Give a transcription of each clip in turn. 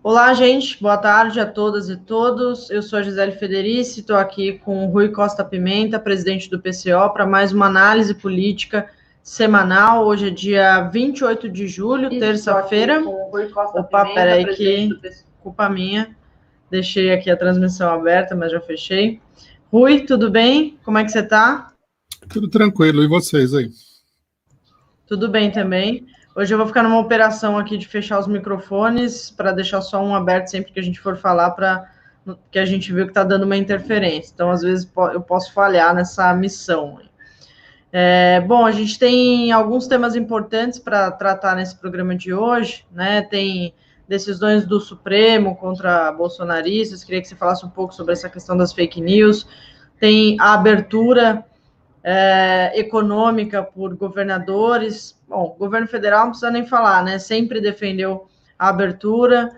Olá, gente. Boa tarde a todas e todos. Eu sou a Gisele Federici, estou aqui com o Rui Costa Pimenta, presidente do PCO, para mais uma análise política semanal. Hoje é dia 28 de julho, terça-feira. Opa, peraí que culpa minha. Deixei aqui a transmissão aberta, mas já fechei. Rui, tudo bem? Como é que você está? Tudo tranquilo. E vocês aí? Tudo bem também. Hoje eu vou ficar numa operação aqui de fechar os microfones para deixar só um aberto sempre que a gente for falar, para que a gente viu que está dando uma interferência. Então, às vezes, eu posso falhar nessa missão. Bom, a gente tem alguns temas importantes para tratar nesse programa de hoje, né? Tem decisões do Supremo contra bolsonaristas. Queria que você falasse um pouco sobre essa questão das fake news. Tem a abertura econômica por governadores. Bom, o governo federal não precisa nem falar, né? Sempre defendeu a abertura.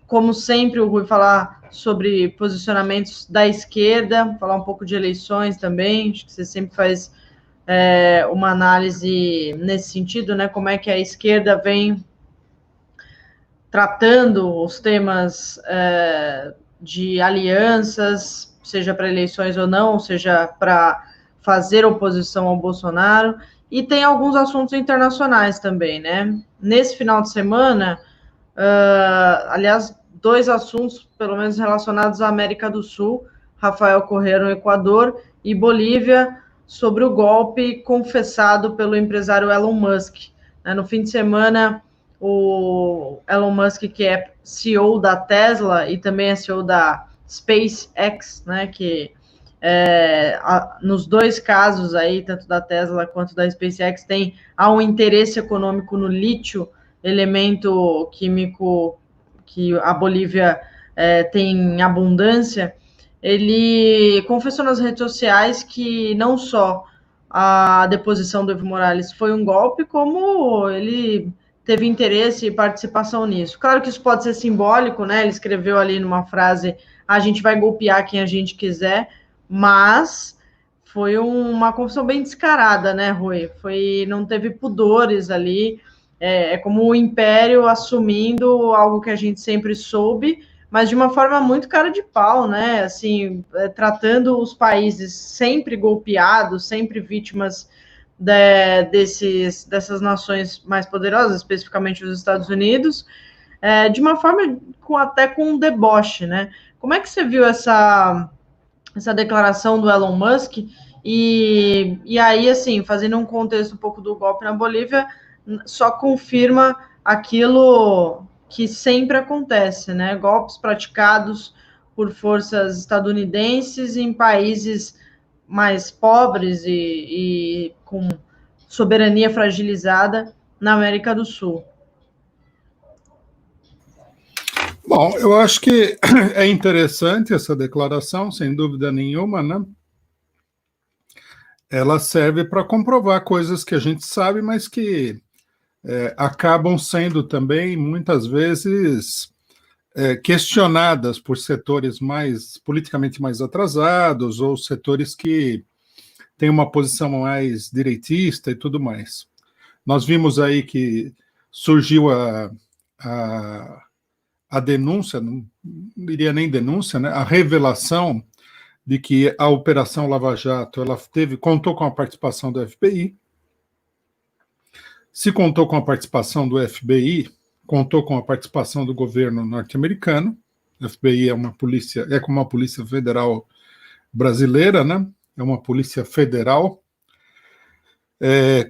Como sempre, o Rui falar sobre posicionamentos da esquerda, falar um pouco de eleições também. Acho que você sempre faz uma análise nesse sentido, né? Como é que a esquerda vem tratando os temas de alianças, seja para eleições ou não, seja para fazer oposição ao Bolsonaro, e tem alguns assuntos internacionais também, né? Nesse final de semana, aliás, dois assuntos, pelo menos relacionados à América do Sul, Rafael Correa no Equador e Bolívia, sobre o golpe confessado pelo empresário Elon Musk. No fim de semana, o Elon Musk, que é CEO da Tesla e também é CEO da SpaceX, né, que nos dois casos aí, tanto da Tesla quanto da SpaceX, há um interesse econômico no lítio, elemento químico que a Bolívia tem em abundância. Ele confessou nas redes sociais que não só a deposição do Evo Morales foi um golpe, como ele teve interesse e participação nisso. Claro que isso pode ser simbólico, né? Ele escreveu ali numa frase: a gente vai golpear quem a gente quiser, mas foi uma confissão bem descarada, né, Rui? Não teve pudores ali. É como o Império assumindo algo que a gente sempre soube, mas de uma forma muito cara de pau, né? Assim, tratando os países sempre golpeados, sempre vítimas dessas nações mais poderosas, especificamente os Estados Unidos, de uma forma até com um deboche, né? Como é que você viu essa declaração do Elon Musk? E aí, assim, fazendo um contexto um pouco do golpe na Bolívia, só confirma aquilo que sempre acontece, né? Golpes praticados por forças estadunidenses em países mais pobres e com soberania fragilizada na América do Sul. Bom, eu acho que é interessante essa declaração, sem dúvida nenhuma, né? Ela serve para comprovar coisas que a gente sabe, mas que acabam sendo também, muitas vezes, questionadas por setores politicamente mais atrasados ou setores que têm uma posição mais direitista e tudo mais. Nós vimos aí que surgiu a denúncia, não diria nem denúncia, né, a revelação de que a Operação Lava Jato contou com a participação do FBI. Se contou com a participação do FBI, contou com a participação do governo norte-americano. O FBI é como uma polícia federal brasileira, né? É uma polícia federal. E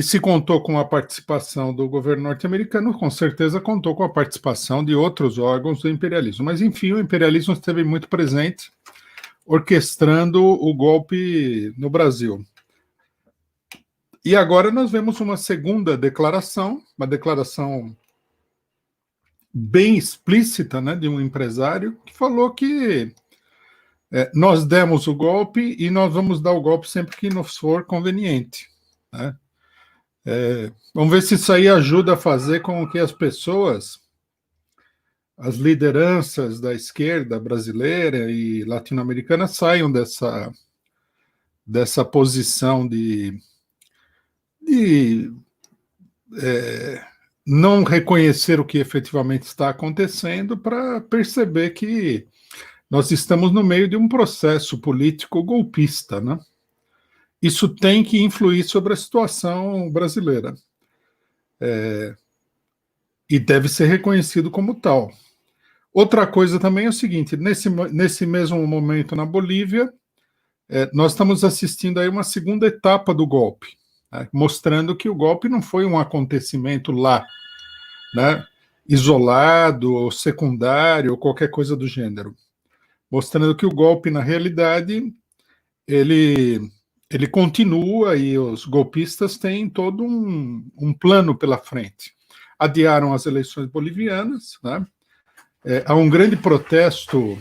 se contou com a participação do governo norte-americano, com certeza contou com a participação de outros órgãos do imperialismo. Mas, enfim, o imperialismo esteve muito presente, orquestrando o golpe no Brasil. E agora nós vemos uma segunda declaração, uma declaração bem explícita, né, de um empresário, que falou que nós demos o golpe e nós vamos dar o golpe sempre que nos for conveniente, né? Vamos ver se isso aí ajuda a fazer com que as pessoas, as lideranças da esquerda brasileira e latino-americana saiam dessa posição de não reconhecer o que efetivamente está acontecendo para perceber que nós estamos no meio de um processo político golpista, né? Isso tem que influir sobre a situação brasileira. E deve ser reconhecido como tal. Outra coisa também é o seguinte, nesse mesmo momento na Bolívia, nós estamos assistindo aí uma segunda etapa do golpe, né, mostrando que o golpe não foi um acontecimento lá, né, isolado, ou secundário, ou qualquer coisa do gênero. Mostrando que o golpe, na realidade, ele continua e os golpistas têm todo um plano pela frente. Adiaram as eleições bolivianas, né? Há um grande protesto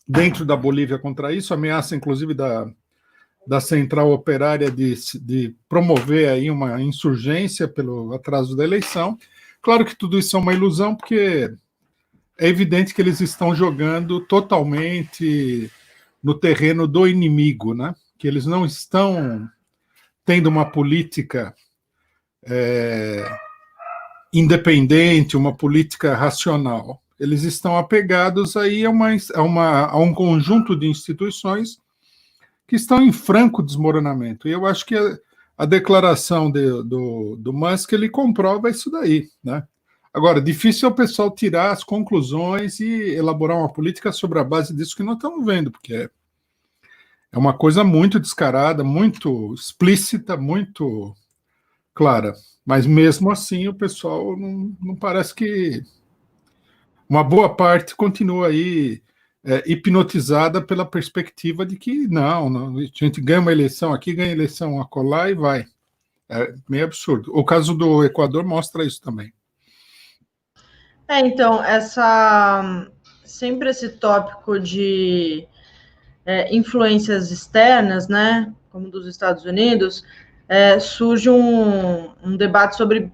dentro da Bolívia contra isso, ameaça inclusive da central operária de promover aí uma insurgência pelo atraso da eleição. Claro que tudo isso é uma ilusão, porque é evidente que eles estão jogando totalmente no terreno do inimigo, né? Que eles não estão tendo uma política independente, uma política racional. Eles estão apegados aí a um conjunto de instituições que estão em franco desmoronamento. E eu acho que a declaração do Musk, ele comprova isso daí, né? Agora, difícil é o pessoal tirar as conclusões e elaborar uma política sobre a base disso que nós estamos vendo, porque é uma coisa muito descarada, muito explícita, muito clara. Mas mesmo assim o pessoal não parece que... Uma boa parte continua aí hipnotizada pela perspectiva de que não, a gente ganha uma eleição aqui, ganha eleição acolá e vai. É meio absurdo. O caso do Equador mostra isso também. Então, sempre esse tópico de influências externas, né, como dos Estados Unidos, surge um debate sobre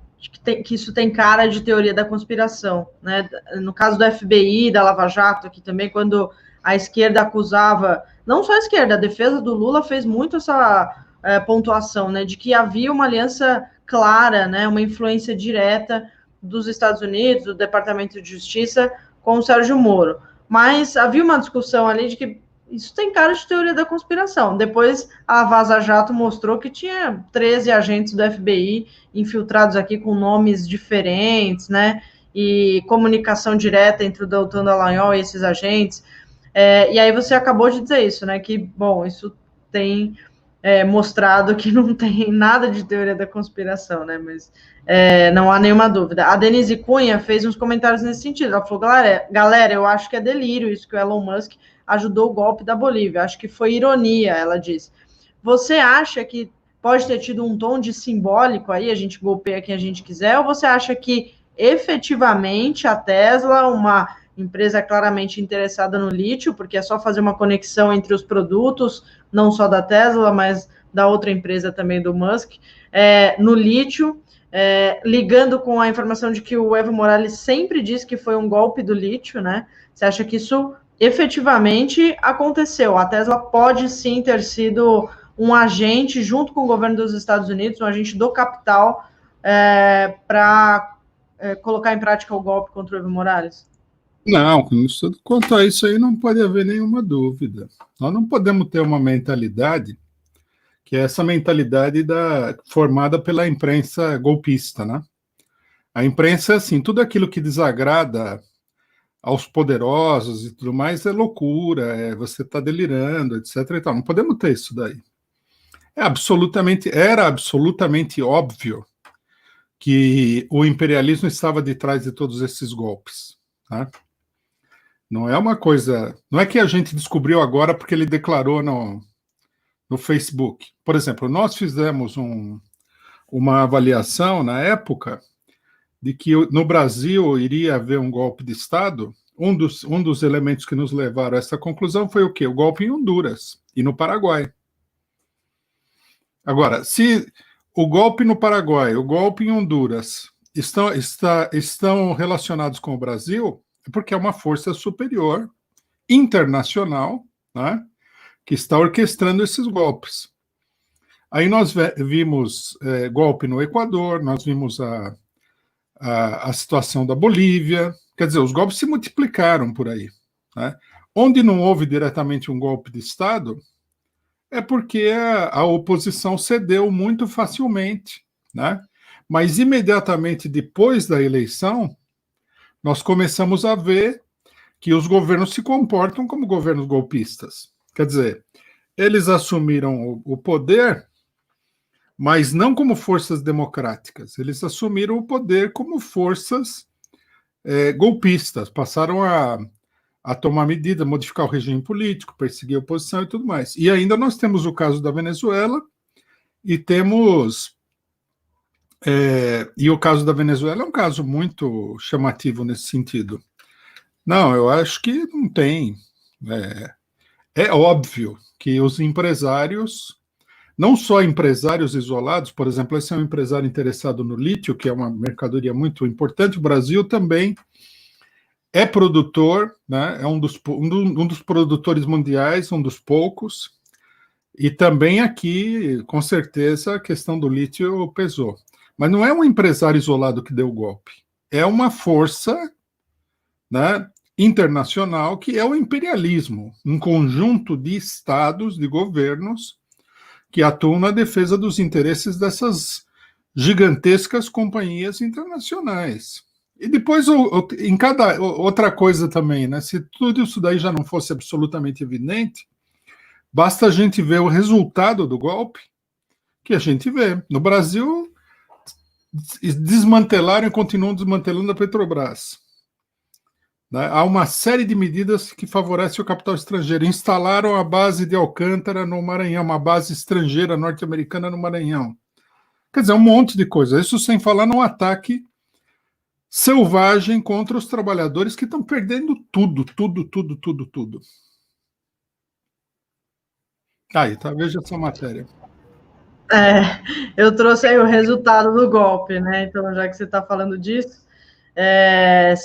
que isso tem cara de teoria da conspiração, né? No caso do FBI, da Lava Jato, aqui também, quando a esquerda acusava, não só a esquerda, a defesa do Lula fez muito essa pontuação, né, de que havia uma aliança clara, né, uma influência direta dos Estados Unidos, do Departamento de Justiça, com o Sérgio Moro. Mas havia uma discussão ali de que isso tem cara de teoria da conspiração. Depois, a Vaza Jato mostrou que tinha 13 agentes do FBI infiltrados aqui com nomes diferentes, né? E comunicação direta entre o Deltan Dallagnol e esses agentes. E aí você acabou de dizer isso, né? Que, bom, isso tem mostrado que não tem nada de teoria da conspiração, né? Mas não há nenhuma dúvida. A Denise Cunha fez uns comentários nesse sentido. Ela falou, galera, eu acho que é delírio isso que o Elon Musk ajudou o golpe da Bolívia. Acho que foi ironia, ela disse. Você acha que pode ter tido um tom de simbólico aí, a gente golpeia quem a gente quiser, ou você acha que efetivamente a Tesla, uma empresa claramente interessada no lítio, porque é só fazer uma conexão entre os produtos, não só da Tesla, mas da outra empresa também do Musk, no lítio, ligando com a informação de que o Evo Morales sempre disse que foi um golpe do lítio, né? Você acha que isso efetivamente aconteceu? A Tesla pode sim ter sido um agente, junto com o governo dos Estados Unidos, um agente do capital, para colocar em prática o golpe contra o Evo Morales? Não, quanto a isso aí não pode haver nenhuma dúvida. Nós não podemos ter uma mentalidade que é essa mentalidade formada pela imprensa golpista, né? A imprensa é assim, tudo aquilo que desagrada aos poderosos e tudo mais é loucura, você está delirando, etc. E tal. Não podemos ter isso daí. Era absolutamente óbvio que o imperialismo estava de trás de todos esses golpes, tá? Não é uma coisa... Não é que a gente descobriu agora porque ele declarou no Facebook. Por exemplo, nós fizemos uma avaliação na época de que no Brasil iria haver um golpe de Estado. Um dos elementos que nos levaram a essa conclusão foi o quê? O golpe em Honduras e no Paraguai. Agora, se o golpe no Paraguai, o golpe em Honduras estão relacionados com o Brasil, é porque é uma força superior, internacional, né, que está orquestrando esses golpes. Aí nós vimos golpe no Equador, nós vimos a situação da Bolívia. Quer dizer, os golpes se multiplicaram por aí, né? Onde não houve diretamente um golpe de Estado é porque a oposição cedeu muito facilmente, né? Mas imediatamente depois da eleição, nós começamos a ver que os governos se comportam como governos golpistas. Quer dizer, eles assumiram o poder, mas não como forças democráticas. Eles assumiram o poder como forças golpistas, passaram a tomar medidas, modificar o regime político, perseguir a oposição e tudo mais. E ainda nós temos o caso da Venezuela e temos... e o caso da Venezuela é um caso muito chamativo nesse sentido. Não, eu acho que não tem. É óbvio que os empresários, não só empresários isolados, por exemplo, esse é um empresário interessado no lítio, que é uma mercadoria muito importante, o Brasil também é produtor, né, é um dos produtores mundiais, um dos poucos, e também aqui, com certeza, a questão do lítio pesou. Mas não é um empresário isolado que deu o golpe, é uma força, né, internacional que é o imperialismo, um conjunto de estados, de governos, que atuam na defesa dos interesses dessas gigantescas companhias internacionais. E depois, em cada outra coisa também, né? Se tudo isso daí já não fosse absolutamente evidente, basta a gente ver o resultado do golpe, que a gente vê. No Brasil, desmantelaram e continuam desmantelando a Petrobras. Né? Há uma série de medidas que favorecem o capital estrangeiro. Instalaram a base de Alcântara no Maranhão, uma base estrangeira norte-americana no Maranhão. Quer dizer, um monte de coisa. Isso sem falar no ataque selvagem contra os trabalhadores que estão perdendo tudo. Aí, tá, veja essa matéria. Eu trouxe aí o resultado do golpe, né? Então, já que você está falando disso,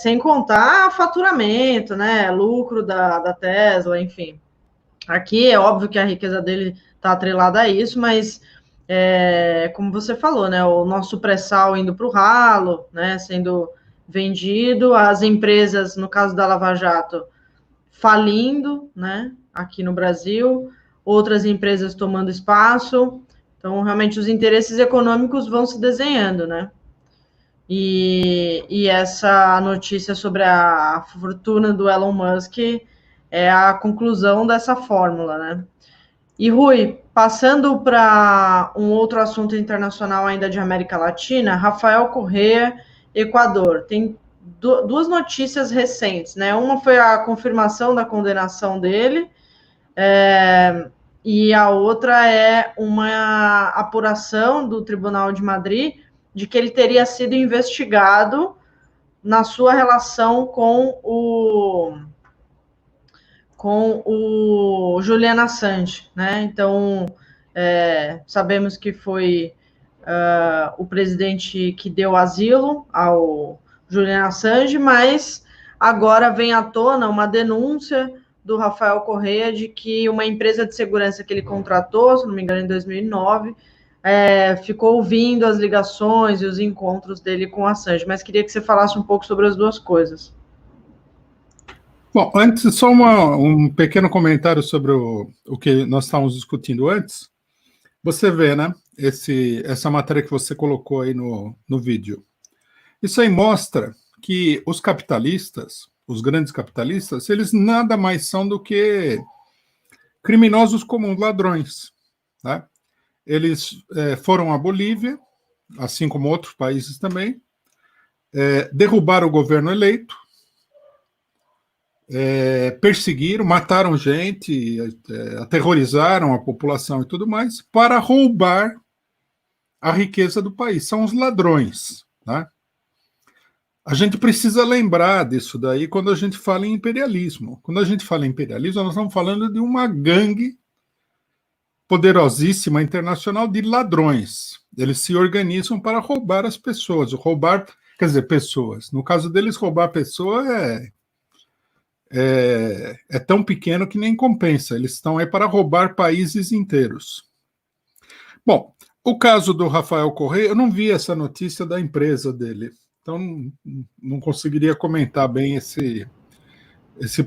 sem contar faturamento, né? Lucro da Tesla, enfim. Aqui é óbvio que a riqueza dele está atrelada a isso, mas como você falou, né? O nosso pré-sal indo para o ralo, né? Sendo vendido, as empresas, no caso da Lava Jato, falindo, né? Aqui no Brasil, outras empresas tomando espaço. Então, realmente, os interesses econômicos vão se desenhando, né? E essa notícia sobre a fortuna do Elon Musk é a conclusão dessa fórmula, né? E, Rui, passando para um outro assunto internacional ainda de América Latina, Rafael Correa, Equador. Tem duas notícias recentes, né? Uma foi a confirmação da condenação dele, e a outra é uma apuração do Tribunal de Madrid de que ele teria sido investigado na sua relação com o Julian Assange, né? Então, sabemos que foi o presidente que deu asilo ao Julian Assange, mas agora vem à tona uma denúncia do Rafael Correa de que uma empresa de segurança que ele contratou, se não me engano, em 2009, ficou ouvindo as ligações e os encontros dele com Assange. Mas queria que você falasse um pouco sobre as duas coisas. Bom, antes, só um pequeno comentário sobre o que nós estávamos discutindo antes. Você vê, né, essa matéria que você colocou aí no vídeo. Isso aí mostra que os capitalistas, os grandes capitalistas, eles nada mais são do que criminosos comuns, ladrões. Né? Eles foram à Bolívia, assim como outros países também, derrubaram o governo eleito, perseguiram, mataram gente, aterrorizaram a população e tudo mais, para roubar a riqueza do país. São os ladrões. Né? A gente precisa lembrar disso daí quando a gente fala em imperialismo. Quando a gente fala em imperialismo, nós estamos falando de uma gangue poderosíssima internacional de ladrões. Eles se organizam para roubar as pessoas. Roubar, quer dizer, pessoas. No caso deles, roubar pessoa é tão pequeno que nem compensa. Eles estão aí para roubar países inteiros. Bom, o caso do Rafael Correa, eu não vi essa notícia da empresa dele. Então não conseguiria comentar bem esse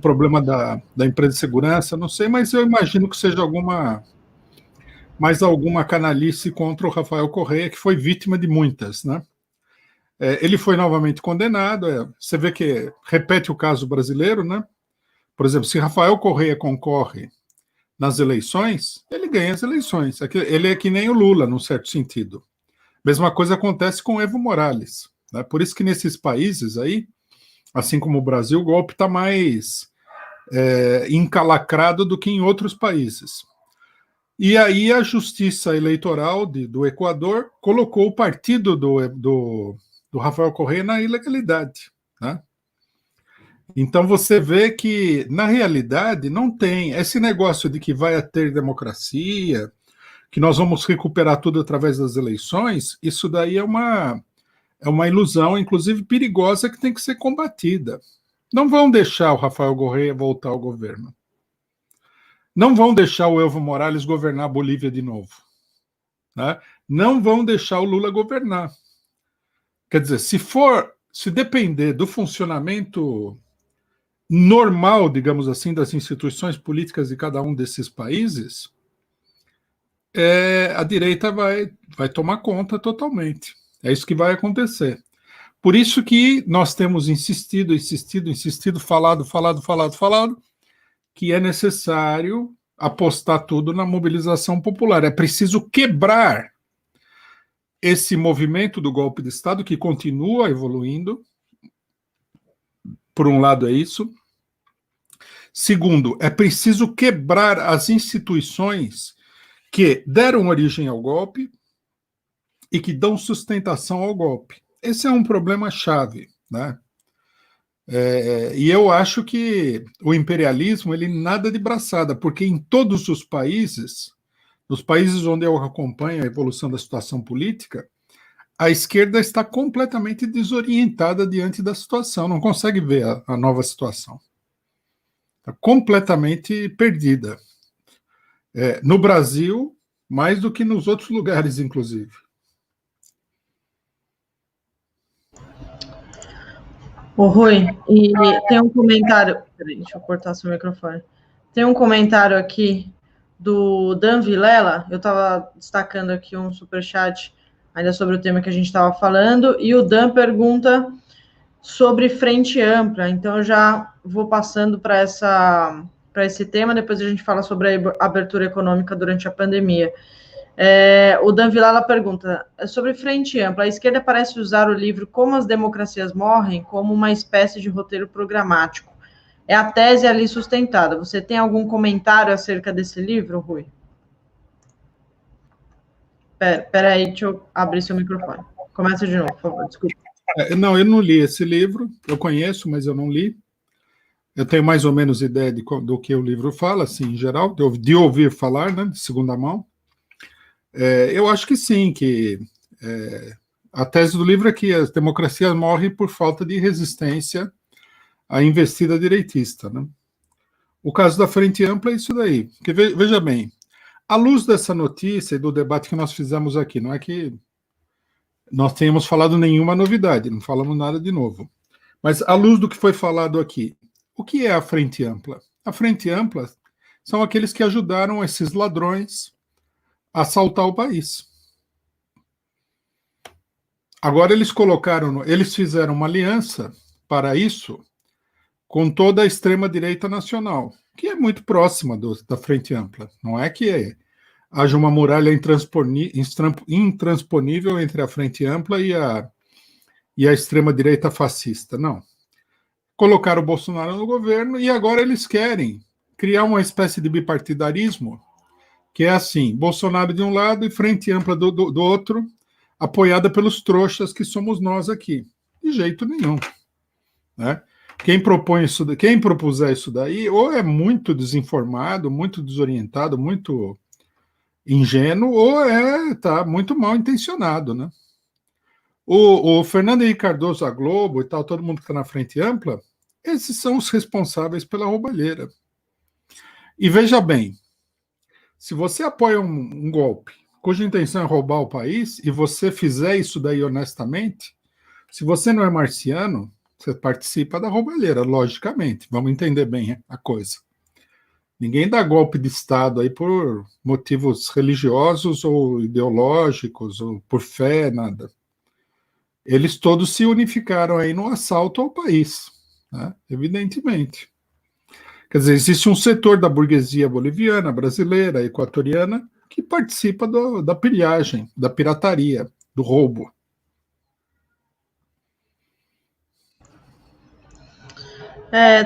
problema da empresa de segurança, não sei, mas eu imagino que seja mais alguma canalice contra o Rafael Correa, que foi vítima de muitas, né? Ele foi novamente condenado, você vê que repete o caso brasileiro, né? Por exemplo, se Rafael Correa concorre nas eleições, ele ganha as eleições. Ele é que nem o Lula, num certo sentido. Mesma coisa acontece com o Evo Morales, né? Por isso que nesses países aí, assim como o Brasil, o golpe está mais encalacrado do que em outros países. E aí a Justiça Eleitoral do Equador colocou o partido do Rafael Correa na ilegalidade, né? Então você vê que, na realidade, não tem esse negócio de que vai ter democracia, que nós vamos recuperar tudo através das eleições. Isso daí é uma ilusão, inclusive perigosa, que tem que ser combatida. Não vão deixar o Rafael Correa voltar ao governo. Não vão deixar o Evo Morales governar a Bolívia de novo, né? Não vão deixar o Lula governar. Quer dizer, se depender do funcionamento normal, digamos assim, das instituições políticas de cada um desses países, a direita vai tomar conta totalmente. É isso que vai acontecer. Por isso que nós temos insistido, falado, que é necessário apostar tudo na mobilização popular. É preciso quebrar esse movimento do golpe de Estado, que continua evoluindo. Por um lado é isso. Segundo, é preciso quebrar as instituições que deram origem ao golpe e que dão sustentação ao golpe. Esse é um problema chave, né? E eu acho que o imperialismo ele nada de braçada, porque em todos os países, nos países onde eu acompanho a evolução da situação política, a esquerda está completamente desorientada diante da situação, não consegue ver a nova situação. Está completamente perdida. No Brasil, mais do que nos outros lugares, inclusive. Ô, Rui, e tem um comentário. Peraí, deixa eu cortar seu microfone. Tem um comentário aqui do Dan Vilela. Eu estava destacando aqui um superchat ainda sobre o tema que a gente estava falando, e o Dan pergunta sobre frente ampla. Então, eu já vou passando para esse tema, depois a gente fala sobre a abertura econômica durante a pandemia. O Dan Vilela pergunta sobre frente ampla. A esquerda parece usar o livro Como as Democracias Morrem como uma espécie de roteiro programático. É a tese ali sustentada. Você tem algum comentário acerca desse livro, Rui? Peraí, deixa eu abrir seu microfone. Começa de novo, por favor, desculpa. Não, eu não li esse livro. Eu conheço, mas eu não li. Eu tenho mais ou menos ideia do que o livro fala, assim, em geral, de ouvir falar, né, de segunda mão. Eu acho que sim, que a tese do livro é que as democracias morrem por falta de resistência à investida direitista, né? O caso da Frente Ampla é isso daí. Porque, veja bem, à luz dessa notícia e do debate que nós fizemos aqui, não é que nós tenhamos falado nenhuma novidade, não falamos nada de novo. Mas à luz do que foi falado aqui, o que é a Frente Ampla? A Frente Ampla são aqueles que ajudaram esses ladrões a assaltar o país. Agora eles fizeram uma aliança para isso com toda a extrema-direita nacional, que é muito próxima da Frente Ampla. Não é que haja uma muralha intransponível entre a Frente Ampla e a extrema-direita fascista, não. Colocaram o Bolsonaro no governo e agora eles querem criar uma espécie de bipartidarismo, que é assim, Bolsonaro de um lado e Frente Ampla do outro, apoiada pelos trouxas que somos nós aqui. De jeito nenhum, né? Quem propuser isso daí, ou é muito desinformado, muito desorientado, muito ingênuo, ou está muito mal intencionado, né? O Fernando Henrique Cardoso, a Globo e tal, todo mundo que está na Frente Ampla, esses são os responsáveis pela roubalheira. E veja bem, se você apoia um golpe cuja intenção é roubar o país, e você fizer isso daí honestamente, Se você não é marciano, você participa da roubalheira, logicamente. Vamos entender bem a coisa. Ninguém dá golpe de Estado aí por motivos religiosos ou ideológicos, ou por fé, nada. Eles todos se unificaram aí no assalto ao país, né? Evidentemente. Quer dizer, existe um setor da burguesia boliviana, brasileira, equatoriana, que participa da pilhagem, da pirataria, do roubo.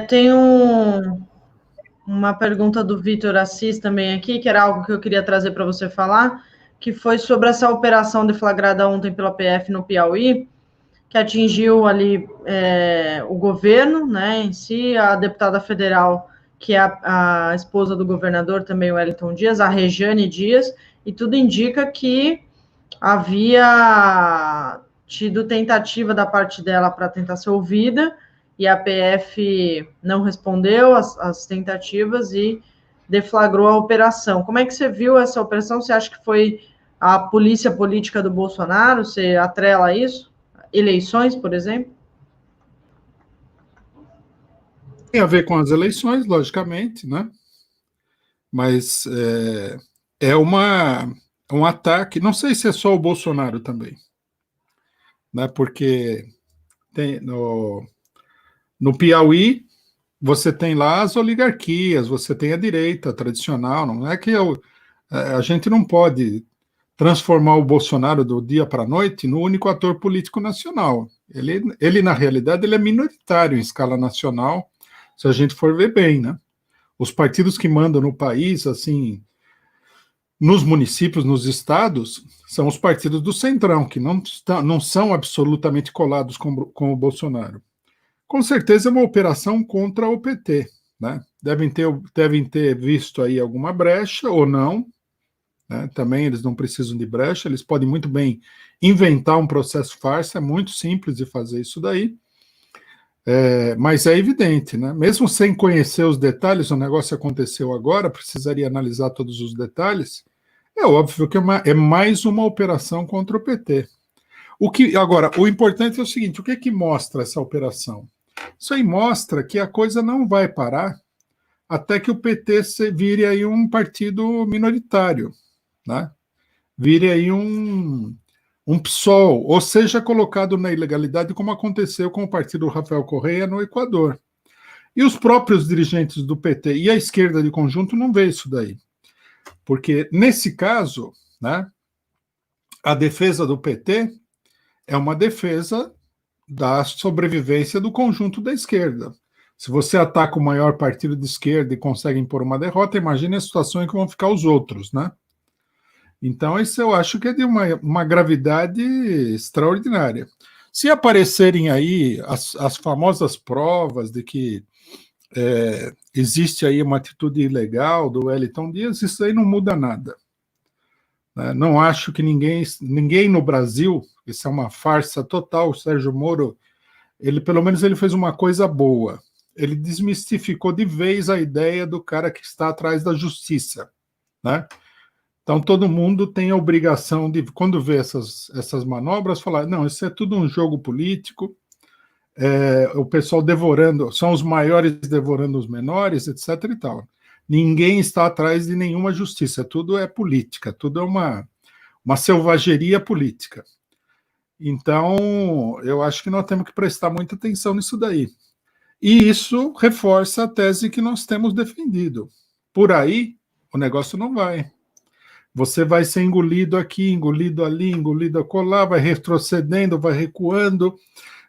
Tem uma pergunta do Vitor Assis também aqui, que era algo que eu queria trazer para você falar, que foi sobre essa operação deflagrada ontem pela PF no Piauí, que atingiu ali o governo, né, em si, a deputada federal, que é a esposa do governador, também o Wellington Dias, a Rejane Dias, e tudo indica que havia tido tentativa da parte dela para tentar ser ouvida, e a PF não respondeu às tentativas e deflagrou a operação. Como é que você viu essa operação? Você acha que foi a polícia política do Bolsonaro? Você atrela isso? Eleições, por exemplo? Tem a ver com as eleições, logicamente, né? Mas é um ataque, não sei se é só o Bolsonaro também, né? Porque tem no Piauí você tem lá as oligarquias, você tem a direita tradicional, não é que a gente não pode transformar o Bolsonaro do dia para a noite no único ator político nacional. Ele, na realidade, ele é minoritário em escala nacional, se a gente for ver bem, né? Os partidos que mandam no país, assim, nos municípios, nos estados, são os partidos do Centrão, que não são absolutamente colados com o Bolsonaro. Com certeza é uma operação contra o PT, né? Devem ter visto aí alguma brecha ou não, né? Também eles não precisam de brecha, eles podem muito bem inventar um processo farsa, é muito simples de fazer isso daí, mas é evidente, né? Mesmo sem conhecer os detalhes, o negócio aconteceu agora, precisaria analisar todos os detalhes, é óbvio que é mais uma operação contra o PT. Agora, o importante é o seguinte, o que mostra essa operação? Isso aí mostra que a coisa não vai parar até que o PT vire aí um partido minoritário, né? Vire aí um PSOL, ou seja, colocado na ilegalidade, como aconteceu com o partido Rafael Correa no Equador. E os próprios dirigentes do PT e a esquerda de conjunto não vê isso daí. Porque, nesse caso, né, a defesa do PT é uma defesa da sobrevivência do conjunto da esquerda. Se você ataca o maior partido de esquerda e consegue impor uma derrota, imagine a situação em que vão ficar os outros, né? Então, isso eu acho que é de uma gravidade extraordinária. Se aparecerem aí as famosas provas de que existe aí uma atitude ilegal do Wellington Dias, isso aí não muda nada. Não acho que ninguém no Brasil, isso é uma farsa total, o Sérgio Moro, pelo menos ele fez uma coisa boa. Ele desmistificou de vez a ideia do cara que está atrás da justiça, né? Então todo mundo tem a obrigação de, quando vê essas manobras, falar, não, isso é tudo um jogo político, o pessoal devorando, são os maiores devorando os menores, etc. e tal. Ninguém está atrás de nenhuma justiça, tudo é política, tudo é uma selvageria política. Então, eu acho que nós temos que prestar muita atenção nisso daí. E isso reforça a tese que nós temos defendido. Por aí, o negócio não vai. Você vai ser engolido aqui, engolido ali, engolido acolá, vai retrocedendo, vai recuando,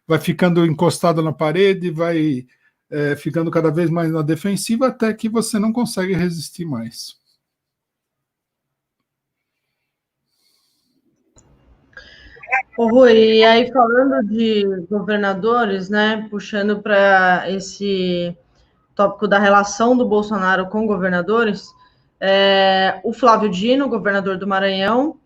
vai ficando encostado na parede, vai ficando cada vez mais na defensiva, até que você não consegue resistir mais. Ô, Rui, e aí falando de governadores, né, puxando para esse tópico da relação do Bolsonaro com governadores, o Flávio Dino, governador do Maranhão,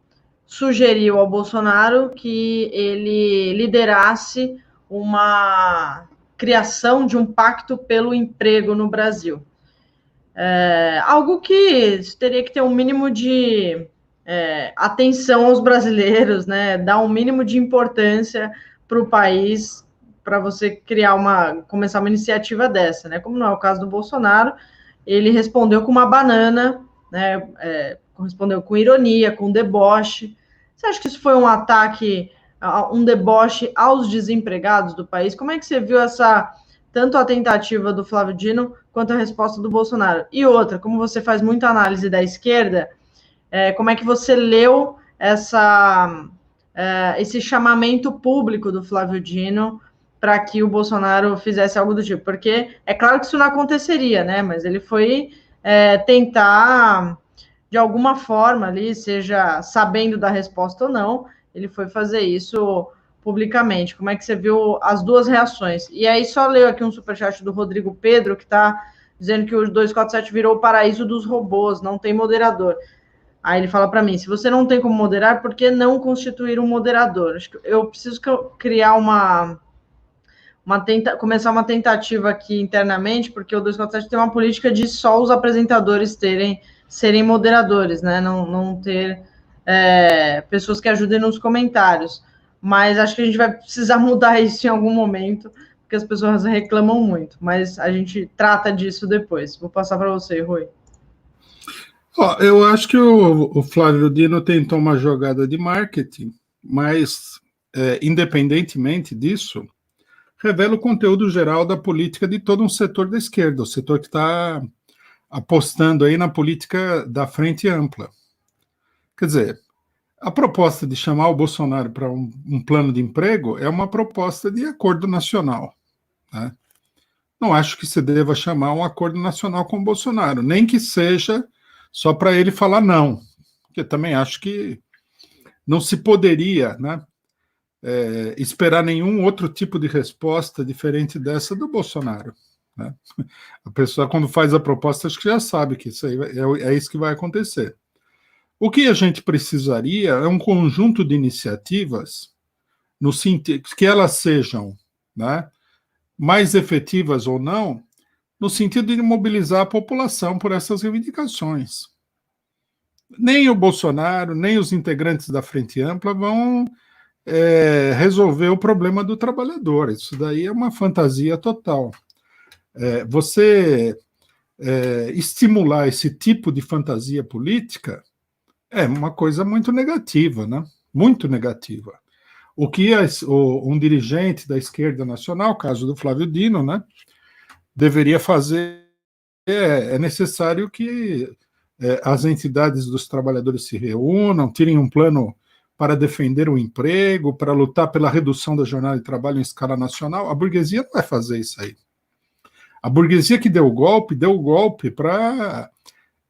sugeriu ao Bolsonaro que ele liderasse uma criação de um pacto pelo emprego no Brasil. Algo que teria que ter um mínimo de atenção aos brasileiros, né? Dar um mínimo de importância para o país para você começar uma iniciativa dessa, né? Como não é o caso do Bolsonaro, ele respondeu com uma banana, né? Respondeu com ironia, com deboche. Você acha que isso foi um ataque, um deboche aos desempregados do país? Como é que você viu tanto a tentativa do Flávio Dino quanto a resposta do Bolsonaro? E outra, como você faz muita análise da esquerda, como é que você leu esse chamamento público do Flávio Dino para que o Bolsonaro fizesse algo do tipo? Porque é claro que isso não aconteceria, né? Mas ele foi tentar, de alguma forma ali, seja sabendo da resposta ou não, ele foi fazer isso publicamente. Como é que você viu as duas reações? E aí só leu aqui um superchat do Rodrigo Pedro, que está dizendo que o 247 virou o paraíso dos robôs, não tem moderador. Aí ele fala para mim, se você não tem como moderar, por que não constituir um moderador? Acho que eu preciso criar começar uma tentativa aqui internamente, porque o 247 tem uma política de só os apresentadores serem moderadores, né? Não ter pessoas que ajudem nos comentários. Mas acho que a gente vai precisar mudar isso em algum momento, porque as pessoas reclamam muito. Mas a gente trata disso depois. Vou passar para você, Rui. Eu acho que o Flávio Dino tentou uma jogada de marketing, mas, independentemente disso, revela o conteúdo geral da política de todo um setor da esquerda, o setor que está apostando aí na política da frente ampla. Quer dizer, a proposta de chamar o Bolsonaro para um plano de emprego é uma proposta de acordo nacional, né? Não acho que se deva chamar um acordo nacional com o Bolsonaro, nem que seja só para ele falar não, porque também acho que não se poderia, né, esperar nenhum outro tipo de resposta diferente dessa do Bolsonaro, né? A pessoa, quando faz a proposta, acho que já sabe que isso aí é isso que vai acontecer. O que a gente precisaria é um conjunto de iniciativas no sentido que elas sejam, né, mais efetivas ou não, no sentido de mobilizar a população por essas reivindicações. Nem o Bolsonaro, nem os integrantes da Frente Ampla vão resolver o problema do trabalhador. Isso daí é uma fantasia total. Você estimular esse tipo de fantasia política é uma coisa muito negativa, né? Muito negativa. O que um dirigente da esquerda nacional, caso do Flávio Dino, né, deveria fazer é necessário que as entidades dos trabalhadores se reúnam, tirem um plano para defender o emprego, para lutar pela redução da jornada de trabalho em escala nacional. A burguesia não vai fazer isso aí. A burguesia que deu o golpe para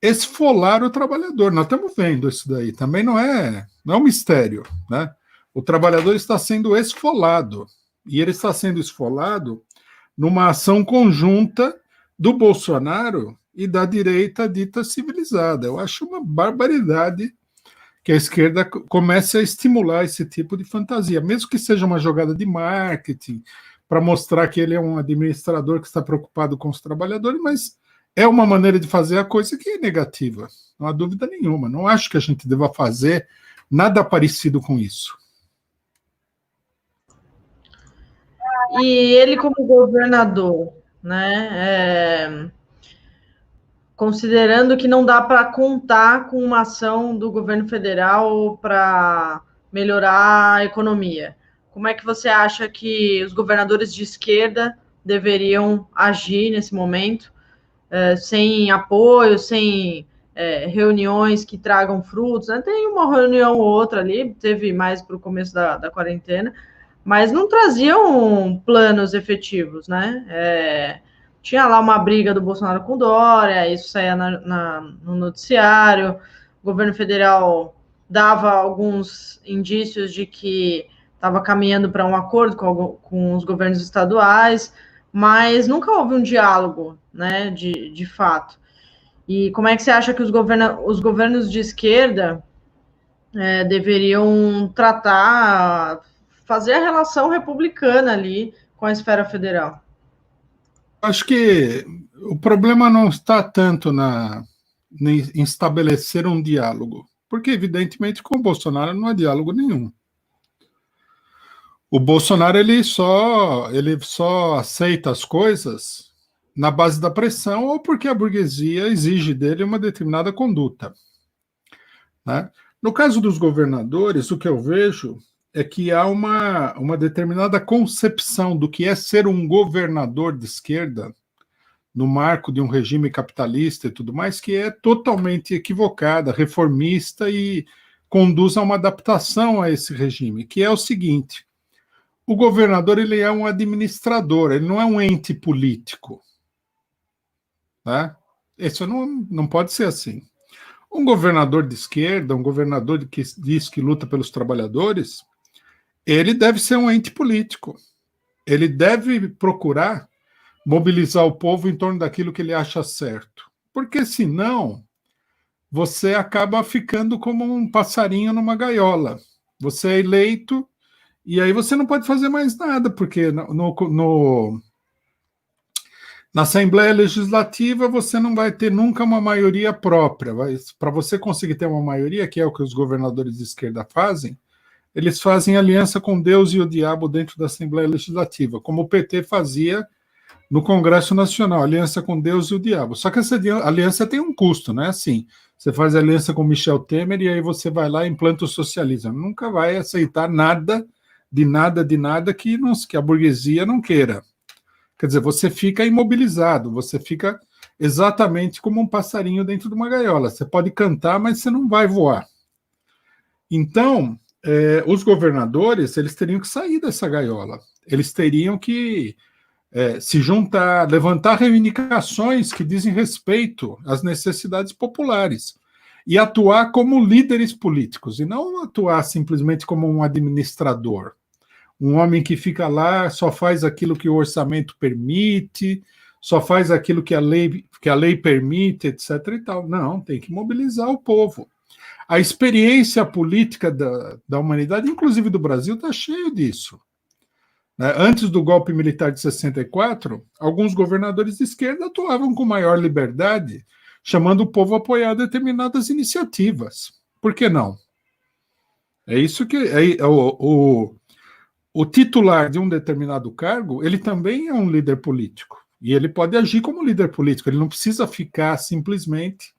esfolar o trabalhador. Nós estamos vendo isso daí. Também não é um mistério, né? O trabalhador está sendo esfolado. E ele está sendo esfolado numa ação conjunta do Bolsonaro e da direita dita civilizada. Eu acho uma barbaridade que a esquerda comece a estimular esse tipo de fantasia, mesmo que seja uma jogada de marketing, para mostrar que ele é um administrador que está preocupado com os trabalhadores, mas é uma maneira de fazer a coisa que é negativa, não há dúvida nenhuma. Não acho que a gente deva fazer nada parecido com isso. E ele, como governador, né, considerando que não dá para contar com uma ação do governo federal para melhorar a economia, como é que você acha que os governadores de esquerda deveriam agir nesse momento, sem apoio, sem reuniões que tragam frutos, né? Tem uma reunião ou outra ali, teve mais para o começo da quarentena, mas não traziam planos efetivos, né? Tinha lá uma briga do Bolsonaro com Dória, isso saía no noticiário, o governo federal dava alguns indícios de que estava caminhando para um acordo com os governos estaduais, mas nunca houve um diálogo, né, de fato. E como é que você acha que os governos de esquerda deveriam fazer a relação republicana ali com a esfera federal? Acho que o problema não está tanto em estabelecer um diálogo, porque, evidentemente, com o Bolsonaro não há diálogo nenhum. O Bolsonaro ele só aceita as coisas na base da pressão ou porque a burguesia exige dele uma determinada conduta, né? No caso dos governadores, o que eu vejo é que há uma determinada concepção do que é ser um governador de esquerda no marco de um regime capitalista e tudo mais, que é totalmente equivocada, reformista e conduz a uma adaptação a esse regime, que é o seguinte: o governador ele é um administrador, ele não é um ente político, tá? Isso não pode ser assim. Um governador de esquerda, um governador que diz que luta pelos trabalhadores, ele deve ser um ente político. Ele deve procurar mobilizar o povo em torno daquilo que ele acha certo. Porque senão você acaba ficando como um passarinho numa gaiola. Você é eleito e aí você não pode fazer mais nada, porque na Assembleia Legislativa você não vai ter nunca uma maioria própria. Para você conseguir ter uma maioria, que é o que os governadores de esquerda fazem, eles fazem aliança com Deus e o diabo dentro da Assembleia Legislativa, como o PT fazia no Congresso Nacional, aliança com Deus e o diabo. Só que essa aliança tem um custo, não é assim? Você faz aliança com Michel Temer e aí você vai lá e implanta o socialismo. Nunca vai aceitar nada que a burguesia não queira. Quer dizer, você fica imobilizado, você fica exatamente como um passarinho dentro de uma gaiola. Você pode cantar, mas você não vai voar. Então, os governadores, eles teriam que sair dessa gaiola. Eles teriam que se juntar, levantar reivindicações que dizem respeito às necessidades populares e atuar como líderes políticos, e não atuar simplesmente como um administrador. Um homem que fica lá, só faz aquilo que o orçamento permite, só faz aquilo que a lei permite, etc. e tal. Não, tem que mobilizar o povo. A experiência política da humanidade, inclusive do Brasil, está cheio disso. Antes do golpe militar de 64, alguns governadores de esquerda atuavam com maior liberdade, chamando o povo a apoiar determinadas iniciativas. Por que não? É isso que... O titular de um determinado cargo, ele também é um líder político. E ele pode agir como líder político. Ele não precisa ficar simplesmente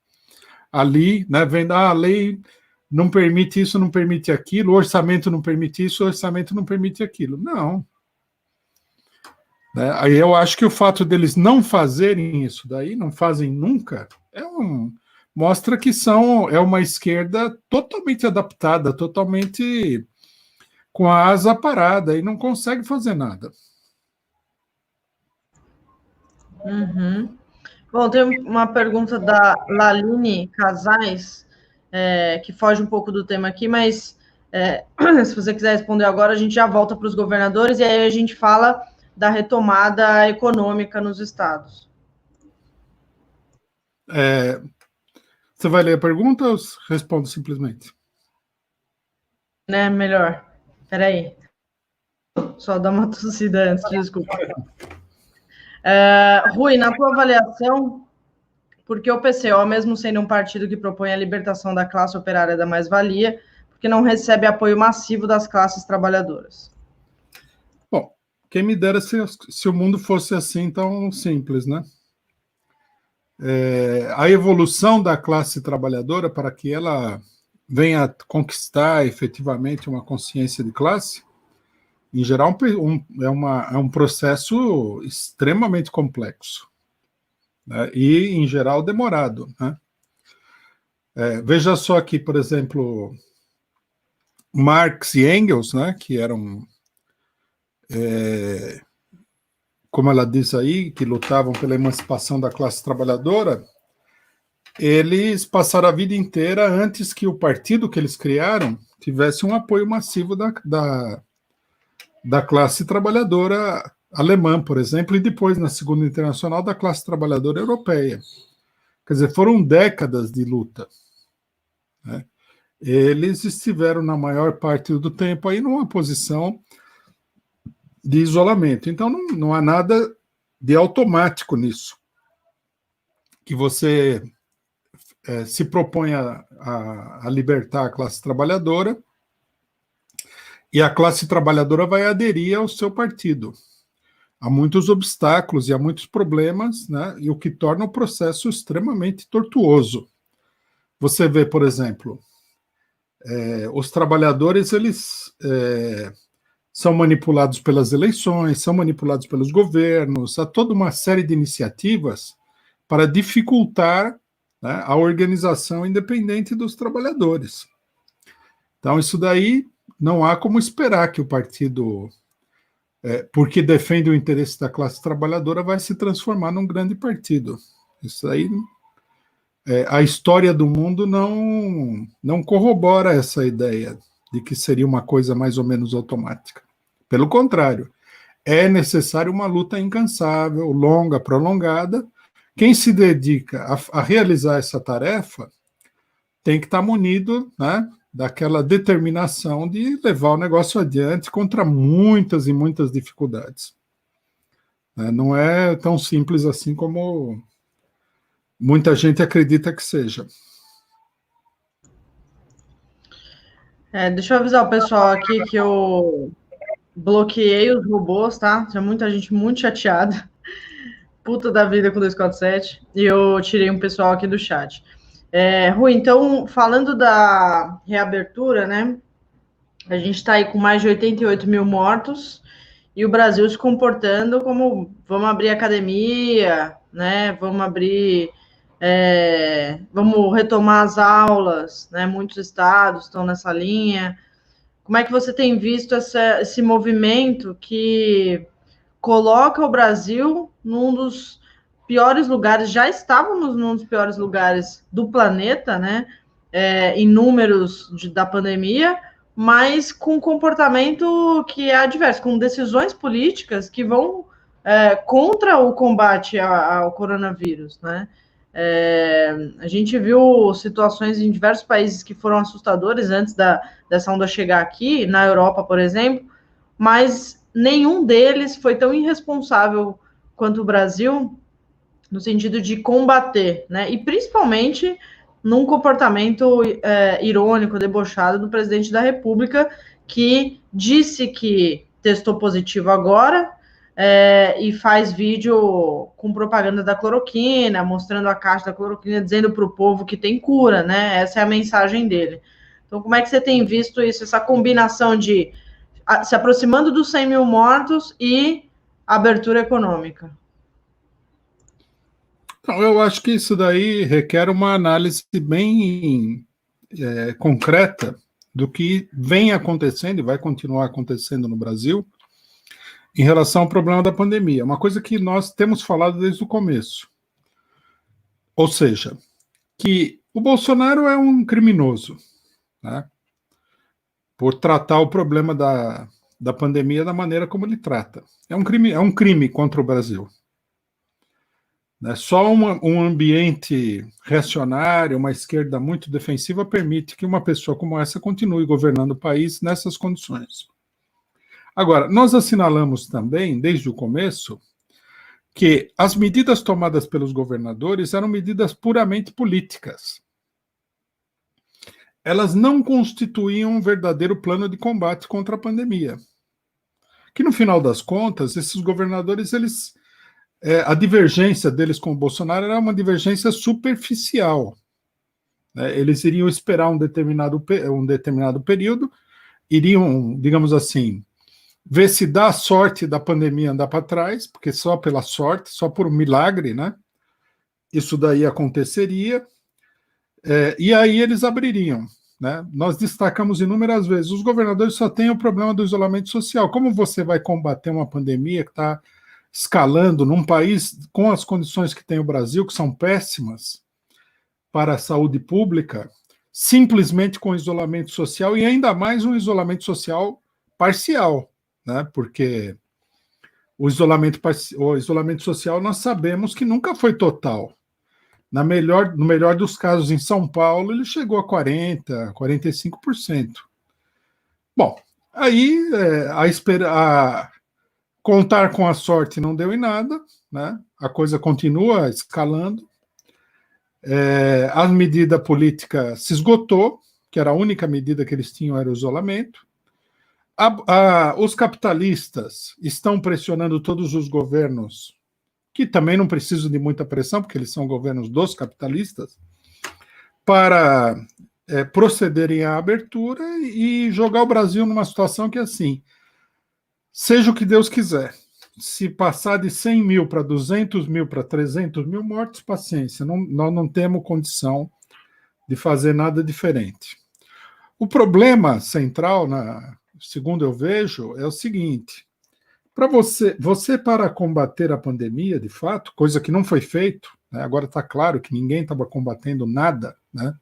ali, né, vendo a lei não permite isso, não permite aquilo, o orçamento não permite isso, o orçamento não permite aquilo. Não. Aí eu acho que o fato deles não fazerem isso daí, não fazem nunca, mostra que é uma esquerda totalmente adaptada, totalmente com a asa parada e não consegue fazer nada. Uhum. Bom, tem uma pergunta da Laline Casais, que foge um pouco do tema aqui, mas se você quiser responder agora, a gente já volta para os governadores e aí a gente fala da retomada econômica nos estados. Você vai ler a pergunta ou respondo simplesmente? Melhor. Peraí. Só dar uma tossida antes, desculpa. Rui, na tua avaliação, por que o PCO, mesmo sendo um partido que propõe a libertação da classe operária da mais-valia, porque não recebe apoio massivo das classes trabalhadoras? Bom, quem me dera se o mundo fosse assim tão simples, né? A evolução da classe trabalhadora para que ela venha conquistar efetivamente uma consciência de classe, em geral, é um processo extremamente complexo, né? E, em geral, demorado, né? Veja só que, por exemplo, Marx e Engels, né, que eram, como ela diz aí, que lutavam pela emancipação da classe trabalhadora, eles passaram a vida inteira antes que o partido que eles criaram tivesse um apoio massivo da classe trabalhadora alemã, por exemplo, e depois, na Segunda Internacional, da classe trabalhadora europeia. Quer dizer, foram décadas de luta, né? Eles estiveram, na maior parte do tempo, aí numa posição de isolamento. Então, não há nada de automático nisso. Que você se propõe a libertar a classe trabalhadora e a classe trabalhadora vai aderir ao seu partido. Há muitos obstáculos e há muitos problemas, né? E o que torna o processo extremamente tortuoso. Você vê, por exemplo, os trabalhadores, eles são manipulados pelas eleições, são manipulados pelos governos, há toda uma série de iniciativas para dificultar, né, a organização independente dos trabalhadores. Então, isso daí não há como esperar que o partido, porque defende o interesse da classe trabalhadora, vai se transformar num grande partido. Isso aí, a história do mundo não corrobora essa ideia de que seria uma coisa mais ou menos automática. Pelo contrário, é necessário uma luta incansável, longa, prolongada. Quem se dedica a realizar essa tarefa tem que estar munido, né, daquela determinação de levar o negócio adiante contra muitas e muitas dificuldades. Não é tão simples assim como muita gente acredita que seja. Deixa eu avisar o pessoal aqui que eu bloqueei os robôs, tá? Tinha muita gente muito chateada. Puta da vida com 247. E eu tirei um pessoal aqui do chat. Rui, então, falando da reabertura, né? A gente está aí com mais de 88 mil mortos e o Brasil se comportando como vamos abrir academia, né? Vamos abrir, vamos retomar as aulas, né? Muitos estados estão nessa linha. Como é que você tem visto esse movimento que coloca o Brasil num dos piores lugares? Já estávamos num dos piores lugares do planeta, né? Em números da pandemia, mas com comportamento que é adverso, com decisões políticas que vão contra o combate ao coronavírus, né? A gente viu situações em diversos países que foram assustadoras antes dessa onda chegar aqui, na Europa, por exemplo, mas nenhum deles foi tão irresponsável quanto o Brasil, no sentido de combater, né? E principalmente num comportamento irônico, debochado do presidente da República, que disse que testou positivo agora, e faz vídeo com propaganda da cloroquina, mostrando a caixa da cloroquina, dizendo para o povo que tem cura, né? Essa é a mensagem dele. Então, como é que você tem visto isso, essa combinação de se aproximando dos 100 mil mortos e abertura econômica? Então, eu acho que isso daí requer uma análise bem concreta do que vem acontecendo e vai continuar acontecendo no Brasil em relação ao problema da pandemia. Uma coisa que nós temos falado desde o começo. Ou seja, que o Bolsonaro é um criminoso, né, por tratar o problema da pandemia da maneira como ele trata. É um crime contra o Brasil. Só um ambiente reacionário, uma esquerda muito defensiva, permite que uma pessoa como essa continue governando o país nessas condições. Agora, nós assinalamos também, desde o começo, que as medidas tomadas pelos governadores eram medidas puramente políticas. Elas não constituíam um verdadeiro plano de combate contra a pandemia. Que, no final das contas, esses governadores, a divergência deles com o Bolsonaro era uma divergência superficial. Eles iriam esperar um determinado período, iriam, digamos assim, ver se dá a sorte da pandemia andar para trás, porque só pela sorte, só por um milagre, né, isso daí aconteceria, e aí eles abririam. Né? Nós destacamos inúmeras vezes, os governadores só têm o problema do isolamento social. Como você vai combater uma pandemia que está escalando num país com as condições que tem o Brasil, que são péssimas para a saúde pública, simplesmente com isolamento social, e ainda mais um isolamento social parcial, né? Porque o isolamento social nós sabemos que nunca foi total. No melhor dos casos, em São Paulo, ele chegou a 40%, 45%. Bom, aí contar com a sorte não deu em nada, né? A coisa continua escalando. A medida política se esgotou, que era a única medida que eles tinham, era o isolamento. Os capitalistas estão pressionando todos os governos, que também não precisam de muita pressão, porque eles são governos dos capitalistas, para procederem à abertura e jogar o Brasil numa situação que é assim, seja o que Deus quiser. Se passar de 100 mil para 200 mil, para 300 mil mortos, paciência, nós não temos condição de fazer nada diferente. O problema central, segundo eu vejo, é o seguinte, para você para combater a pandemia, de fato, coisa que não foi feito, né, agora está claro que ninguém estava combatendo nada, né?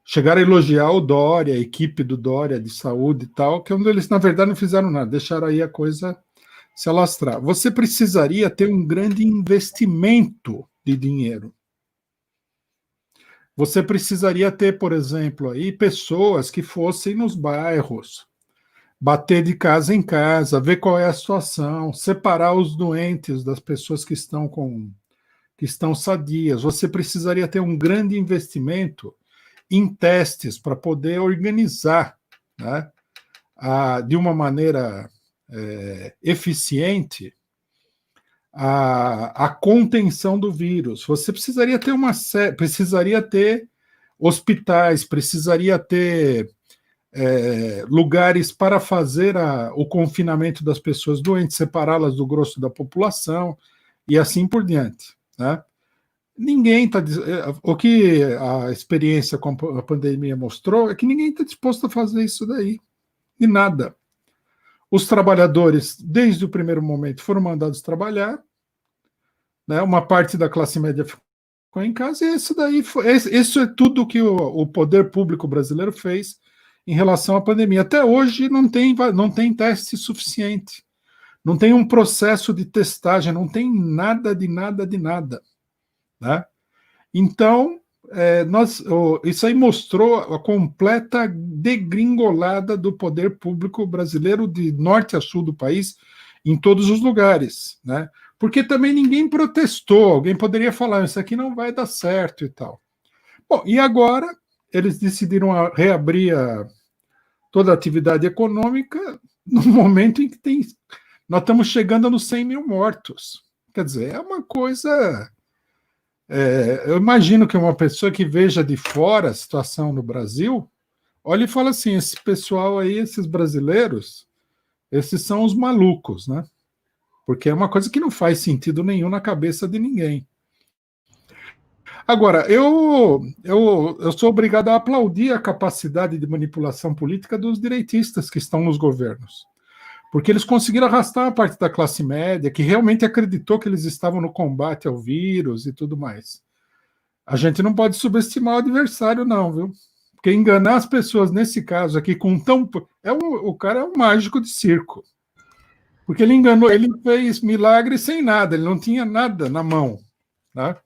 Chegaram a elogiar o Dória, a equipe do Dória de saúde e tal, que eles, na verdade, não fizeram nada, deixaram aí a coisa se alastrar. Você precisaria ter um grande investimento de dinheiro. Você precisaria ter, por exemplo, aí pessoas que fossem nos bairros, bater de casa em casa, ver qual é a situação, separar os doentes das pessoas que estão sadias. Você precisaria ter um grande investimento em testes para poder organizar, né, de uma maneira eficiente a contenção do vírus. Você precisaria ter hospitais, precisaria ter lugares para fazer o confinamento das pessoas doentes, separá-las do grosso da população e assim por diante, né? Ninguém está. O que a experiência com a pandemia mostrou é que ninguém está disposto a fazer isso daí. E nada. Os trabalhadores, desde o primeiro momento, foram mandados trabalhar, né? Uma parte da classe média ficou em casa, e isso é tudo que o poder público brasileiro fez em relação à pandemia. Até hoje não tem teste suficiente. Não tem um processo de testagem, não tem nada de nada de nada. Né? Então, isso aí mostrou a completa degringolada do poder público brasileiro de norte a sul do país, em todos os lugares, né? Porque também ninguém protestou, alguém poderia falar, isso aqui não vai dar certo e tal. Bom, e agora eles decidiram reabrir toda a atividade econômica no momento em que nós estamos chegando nos 100 mil mortos. Quer dizer, é uma coisa... eu imagino que uma pessoa que veja de fora a situação no Brasil, olha e fala assim, esse pessoal aí, esses brasileiros, esses são os malucos, né? Porque é uma coisa que não faz sentido nenhum na cabeça de ninguém. Agora, eu sou obrigado a aplaudir a capacidade de manipulação política dos direitistas que estão nos governos. Porque eles conseguiram arrastar a parte da classe média, que realmente acreditou que eles estavam no combate ao vírus e tudo mais. A gente não pode subestimar o adversário, não, viu? Porque enganar as pessoas, nesse caso aqui, o cara é um mágico de circo. Porque ele enganou, ele fez milagre sem nada, ele não tinha nada na mão. Né?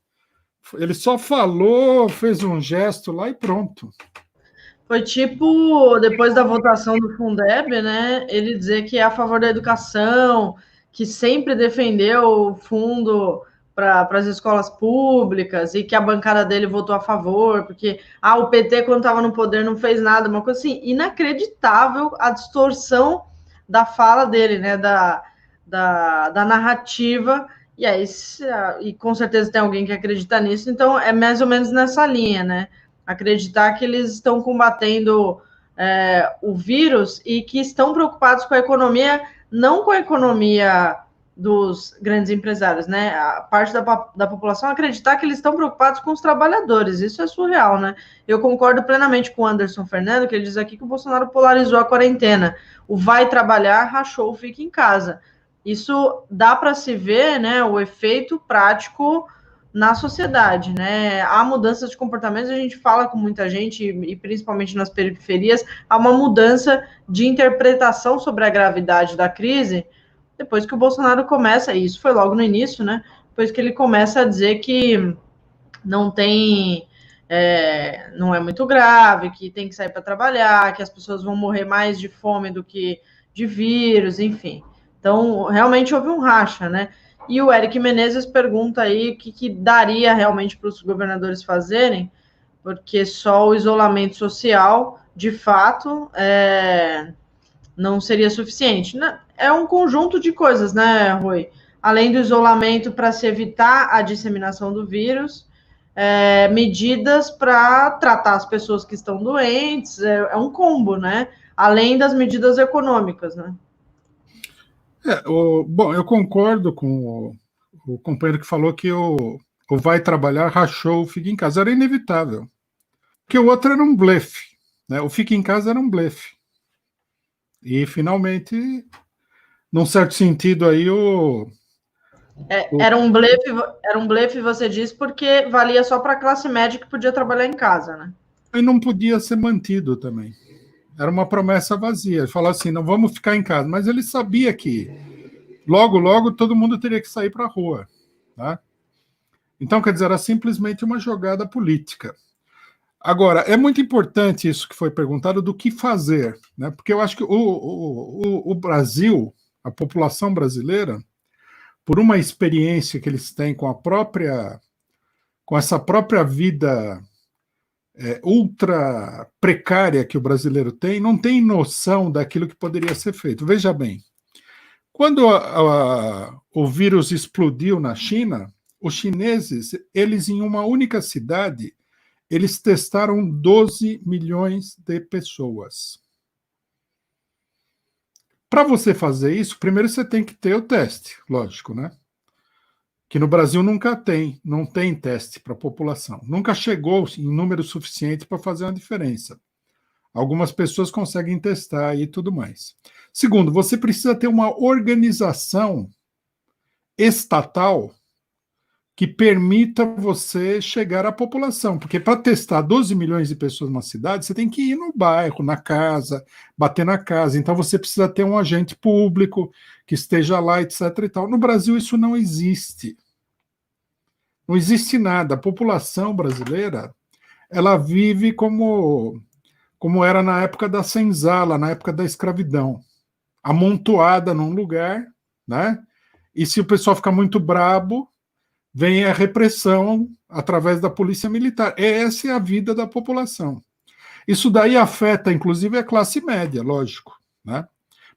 Ele só falou, fez um gesto lá e pronto. Foi tipo, depois da votação do Fundeb, né, ele dizer que é a favor da educação, que sempre defendeu o fundo para as escolas públicas e que a bancada dele votou a favor, porque o PT, quando estava no poder, não fez nada, uma coisa assim, inacreditável a distorção da fala dele, né, da narrativa, e aí, e com certeza tem alguém que acredita nisso, então é mais ou menos nessa linha, né? Acreditar que eles estão combatendo o vírus e que estão preocupados com a economia, não com a economia dos grandes empresários, né? A parte da população acreditar que eles estão preocupados com os trabalhadores, isso é surreal, né? Eu concordo plenamente com o Anderson Fernando, que ele diz aqui que o Bolsonaro polarizou a quarentena. O vai trabalhar, rachou, fica em casa. Isso dá para se ver, né, o efeito prático na sociedade, né? Há mudanças de comportamentos, a gente fala com muita gente, e principalmente nas periferias, há uma mudança de interpretação sobre a gravidade da crise, depois que o Bolsonaro começa, e isso foi logo no início, né? Depois que ele começa a dizer que não tem, não é muito grave, que tem que sair para trabalhar, que as pessoas vão morrer mais de fome do que de vírus, enfim. Então, realmente houve um racha, né? E o Eric Menezes pergunta aí o que daria realmente para os governadores fazerem, porque só o isolamento social, de fato, não seria suficiente. É um conjunto de coisas, né, Rui? Além do isolamento para se evitar a disseminação do vírus, medidas para tratar as pessoas que estão doentes, é um combo, né? Além das medidas econômicas, né? Bom, eu concordo com o companheiro que falou que o vai trabalhar rachou o fica em casa. Era inevitável. Porque o outro era um blefe. Né? O fica em casa era um blefe. E, finalmente, num certo sentido, aí Era um blefe, você diz, porque valia só para a classe média que podia trabalhar em casa, né? e não podia ser mantido também. Era uma promessa vazia. Ele falou assim: não vamos ficar em casa. Mas ele sabia que logo, logo todo mundo teria que sair para a rua. Tá? Então, quer dizer, era simplesmente uma jogada política. Agora, é muito importante isso que foi perguntado do que fazer, né? Porque eu acho que o Brasil, a população brasileira, por uma experiência que eles têm com essa própria vida ultra precária que o brasileiro tem, não tem noção daquilo que poderia ser feito. Veja bem, quando o vírus explodiu na China, os chineses, eles em uma única cidade, eles testaram 12 milhões de pessoas. Para você fazer isso, primeiro você tem que ter o teste, lógico, né? Que no Brasil não tem teste para a população. Nunca chegou em número suficiente para fazer uma diferença. Algumas pessoas conseguem testar e tudo mais. Segundo, você precisa ter uma organização estatal que permita você chegar à população. Porque para testar 12 milhões de pessoas numa cidade, você tem que ir no bairro, na casa, bater na casa. Então você precisa ter um agente público que esteja lá, etc. e tal. No Brasil isso não existe. Não existe nada. A população brasileira, ela vive como era na época da senzala, na época da escravidão. Amontoada num lugar, né? E se o pessoal ficar muito brabo, vem a repressão através da polícia militar. Essa é a vida da população. Isso daí afeta, inclusive, a classe média, lógico. Né?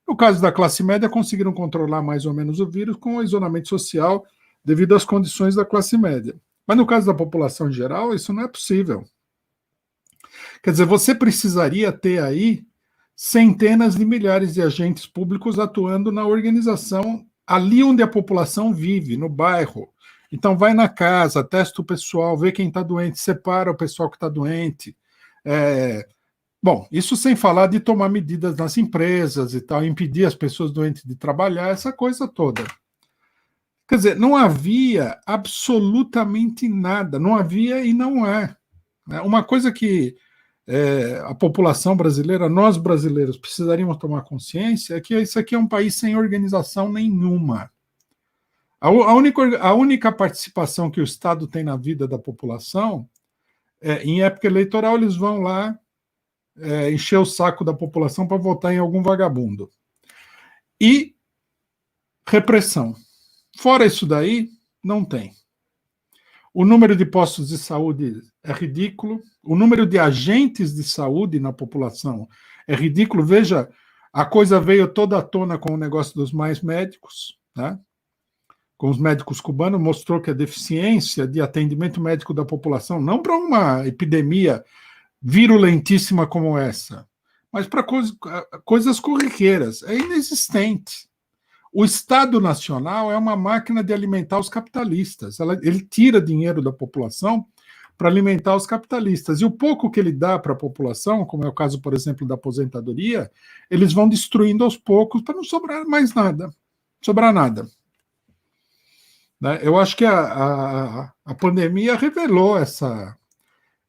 No caso da classe média, conseguiram controlar mais ou menos o vírus com o isolamento social devido às condições da classe média. Mas no caso da população em geral, isso não é possível. Quer dizer, você precisaria ter aí centenas de milhares de agentes públicos atuando na organização ali onde a população vive, no bairro. Então, vai na casa, testa o pessoal, vê quem está doente, separa o pessoal que está doente. Bom, isso sem falar de tomar medidas nas empresas e tal, impedir as pessoas doentes de trabalhar, essa coisa toda. Quer dizer, não havia absolutamente nada, não havia e não há. Uma coisa que a população brasileira, nós brasileiros, precisaríamos tomar consciência é que isso aqui é um país sem organização nenhuma. A única participação que o Estado tem na vida da população em época eleitoral, eles vão lá encher o saco da população para votar em algum vagabundo. E repressão. Fora isso daí, não tem. O número de postos de saúde é ridículo, o número de agentes de saúde na população é ridículo. Veja, a coisa veio toda à tona com o negócio dos mais médicos, né? Com os médicos cubanos, mostrou que a deficiência de atendimento médico da população, não para uma epidemia virulentíssima como essa, mas para coisas corriqueiras, é inexistente. O Estado Nacional é uma máquina de alimentar os capitalistas. Ele tira dinheiro da população para alimentar os capitalistas. E o pouco que ele dá para a população, como é o caso, por exemplo, da aposentadoria, eles vão destruindo aos poucos para não sobrar mais nada. Sobrar nada. Eu acho que a pandemia revelou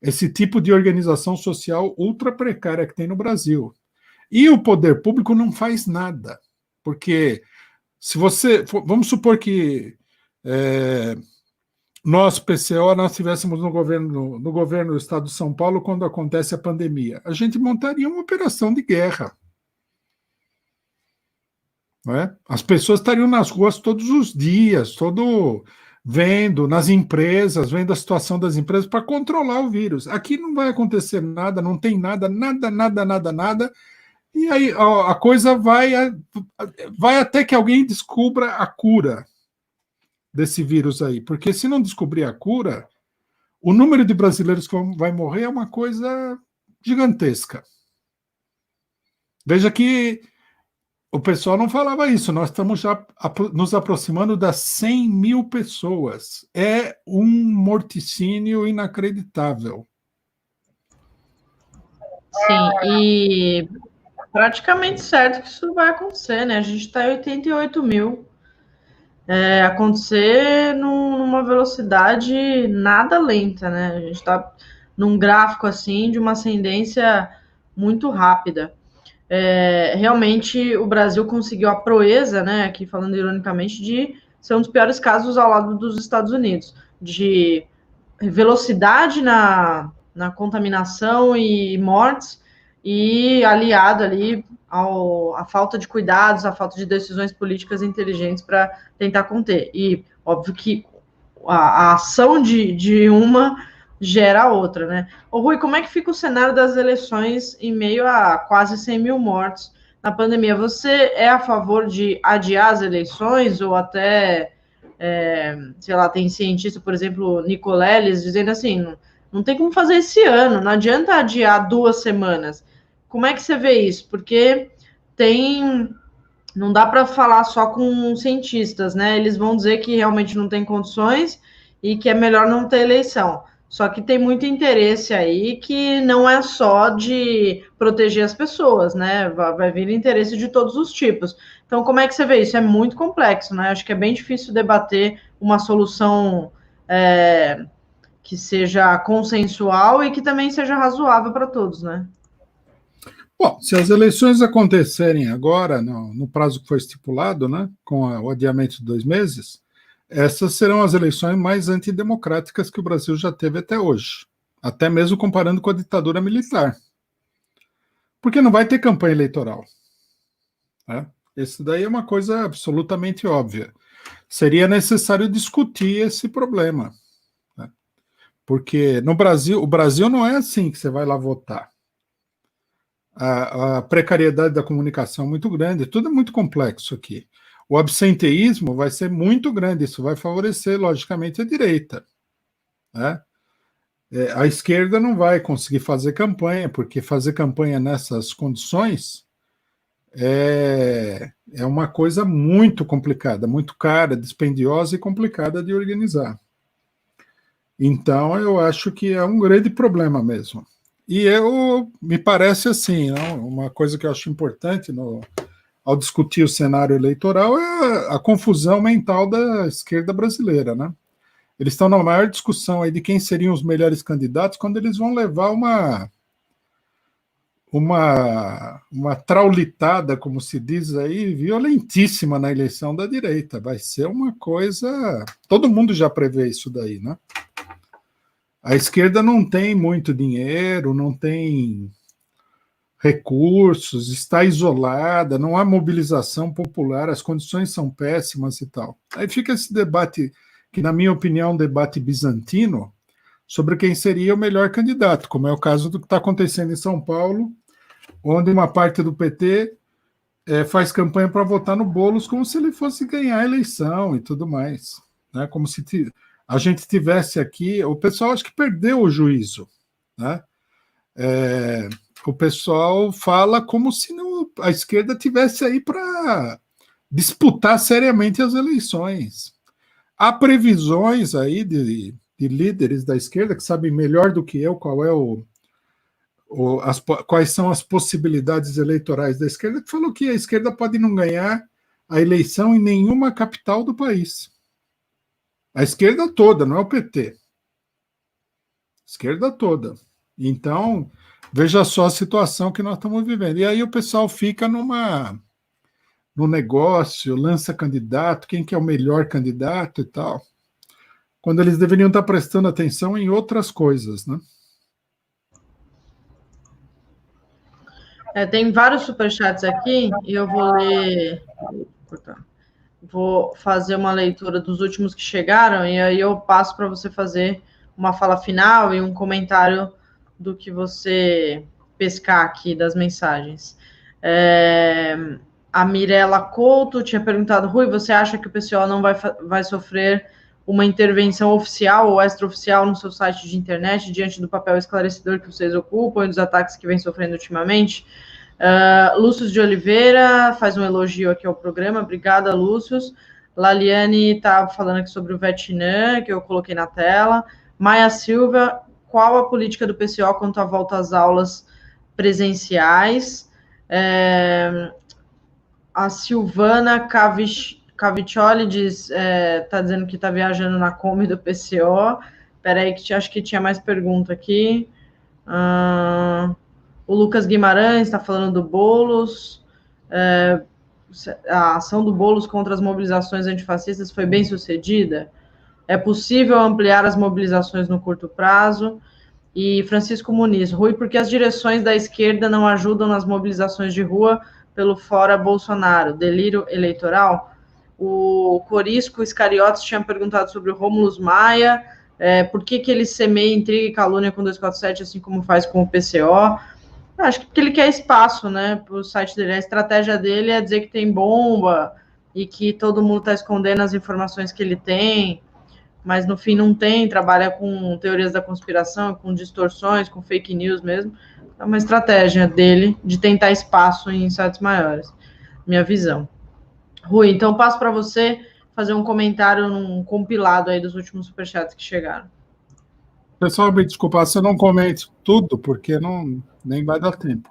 esse tipo de organização social ultra precária que tem no Brasil. E o poder público não faz nada. Porque se você... Vamos supor que nós, PCO, nós estivéssemos no governo do Estado de São Paulo quando acontece a pandemia. A gente montaria uma operação de guerra. Não é? As pessoas estariam nas ruas todos os dias, vendo nas empresas, vendo a situação das empresas para controlar o vírus. Aqui não vai acontecer nada, não tem nada. E aí a coisa vai até que alguém descubra a cura desse vírus aí, porque se não descobrir a cura, o número de brasileiros que vai morrer é uma coisa gigantesca. Veja que o pessoal não falava isso, nós estamos já nos aproximando das 100 mil pessoas. É um morticínio inacreditável. Sim, e praticamente certo que isso vai acontecer, né? A gente está em 88 mil. Acontecer numa velocidade nada lenta, né? A gente está num gráfico assim de uma ascendência muito rápida. Realmente o Brasil conseguiu a proeza, né? Aqui falando ironicamente, de ser um dos piores casos ao lado dos Estados Unidos, de velocidade na contaminação e mortes, e aliado ali à falta de cuidados, à falta de decisões políticas inteligentes para tentar conter. E óbvio que a ação de uma gera a outra, né? Ô Rui, como é que fica o cenário das eleições em meio a quase 100 mil mortes na pandemia? Você é a favor de adiar as eleições ou até sei lá, tem cientista, por exemplo, Nicoleles, dizendo assim, não tem como fazer esse ano, não adianta adiar 2 semanas. Como é que você vê isso? Porque não dá para falar só com cientistas, né? Eles vão dizer que realmente não tem condições e que é melhor não ter eleição. Só que tem muito interesse aí que não é só de proteger as pessoas, né? Vai vir interesse de todos os tipos. Então, como é que você vê isso? É muito complexo, né? Acho que é bem difícil debater uma solução que seja consensual e que também seja razoável para todos, né? Bom, se as eleições acontecerem agora, no prazo que foi estipulado, né, com o adiamento de 2 meses, essas serão as eleições mais antidemocráticas que o Brasil já teve até hoje, até mesmo comparando com a ditadura militar. Porque não vai ter campanha eleitoral. Né? Isso daí é uma coisa absolutamente óbvia. Seria necessário discutir esse problema. Né? Porque no Brasil, o Brasil não é assim que você vai lá votar. A precariedade da comunicação é muito grande, tudo é muito complexo aqui. O absenteísmo vai ser muito grande, isso vai favorecer, logicamente, a direita. Né? A esquerda não vai conseguir fazer campanha, porque fazer campanha nessas condições é uma coisa muito complicada, muito cara, dispendiosa e complicada de organizar. Então, eu acho que é um grande problema mesmo. E me parece assim, uma coisa que eu acho importante ao discutir o cenário eleitoral é a confusão mental da esquerda brasileira, né? Eles estão na maior discussão aí de quem seriam os melhores candidatos quando eles vão levar uma traulitada, como se diz aí, violentíssima na eleição da direita. Vai ser uma coisa... Todo mundo já prevê isso daí, né? A esquerda não tem muito dinheiro, não tem recursos, está isolada, não há mobilização popular, as condições são péssimas e tal. Aí fica esse debate, que na minha opinião é um debate bizantino, sobre quem seria o melhor candidato, como é o caso do que está acontecendo em São Paulo, onde uma parte do PT faz campanha para votar no Boulos como se ele fosse ganhar a eleição e tudo mais. Né? Como se a gente tivesse aqui, o pessoal acho que perdeu o juízo, né? O pessoal fala como se a esquerda tivesse aí para disputar seriamente as eleições. Há previsões aí de líderes da esquerda que sabem melhor do que eu quais são as possibilidades eleitorais da esquerda, que falou que a esquerda pode não ganhar a eleição em nenhuma capital do país. A esquerda toda, não é o PT. Esquerda toda. Então, veja só a situação que nós estamos vivendo. E aí o pessoal fica no negócio, lança candidato, quem que é o melhor candidato e tal, quando eles deveriam estar prestando atenção em outras coisas, né? Tem vários superchats aqui e eu vou ler... Vou fazer uma leitura dos últimos que chegaram e aí eu passo para você fazer uma fala final e um comentário do que você pescar aqui das mensagens. A Mirella Couto tinha perguntado, Rui, você acha que o PCO não vai sofrer uma intervenção oficial ou extraoficial no seu site de internet diante do papel esclarecedor que vocês ocupam e dos ataques que vem sofrendo ultimamente? Lúcio de Oliveira faz um elogio aqui ao programa, obrigada, Lúcio. Laliane está falando aqui sobre o Vietnã, que eu coloquei na tela. Maia Silva, qual a política do PCO quanto à volta às aulas presenciais? A Silvana Caviccioli está dizendo que está viajando na Kombi do PCO. Espera aí, que acho que tinha mais pergunta aqui. O Lucas Guimarães está falando do Boulos. A ação do Boulos contra as mobilizações antifascistas foi bem sucedida? É possível ampliar as mobilizações no curto prazo? E Francisco Muniz, Rui, porque as direções da esquerda não ajudam nas mobilizações de rua pelo fora Bolsonaro? Delírio eleitoral? O Corisco Iscariotes tinha perguntado sobre o Rômulus Maia, por que ele semeia intriga e calúnia com 247, assim como faz com o PCO? Acho que porque ele quer espaço, né, para o site dele. A estratégia dele é dizer que tem bomba e que todo mundo está escondendo as informações que ele tem, mas no fim não tem, trabalha com teorias da conspiração, com distorções, com fake news mesmo. É uma estratégia dele de tentar espaço em sites maiores, minha visão. Rui, então passo para você fazer um comentário num compilado aí dos últimos superchats que chegaram. Pessoal, me desculpa, se eu não comento tudo, porque nem vai dar tempo.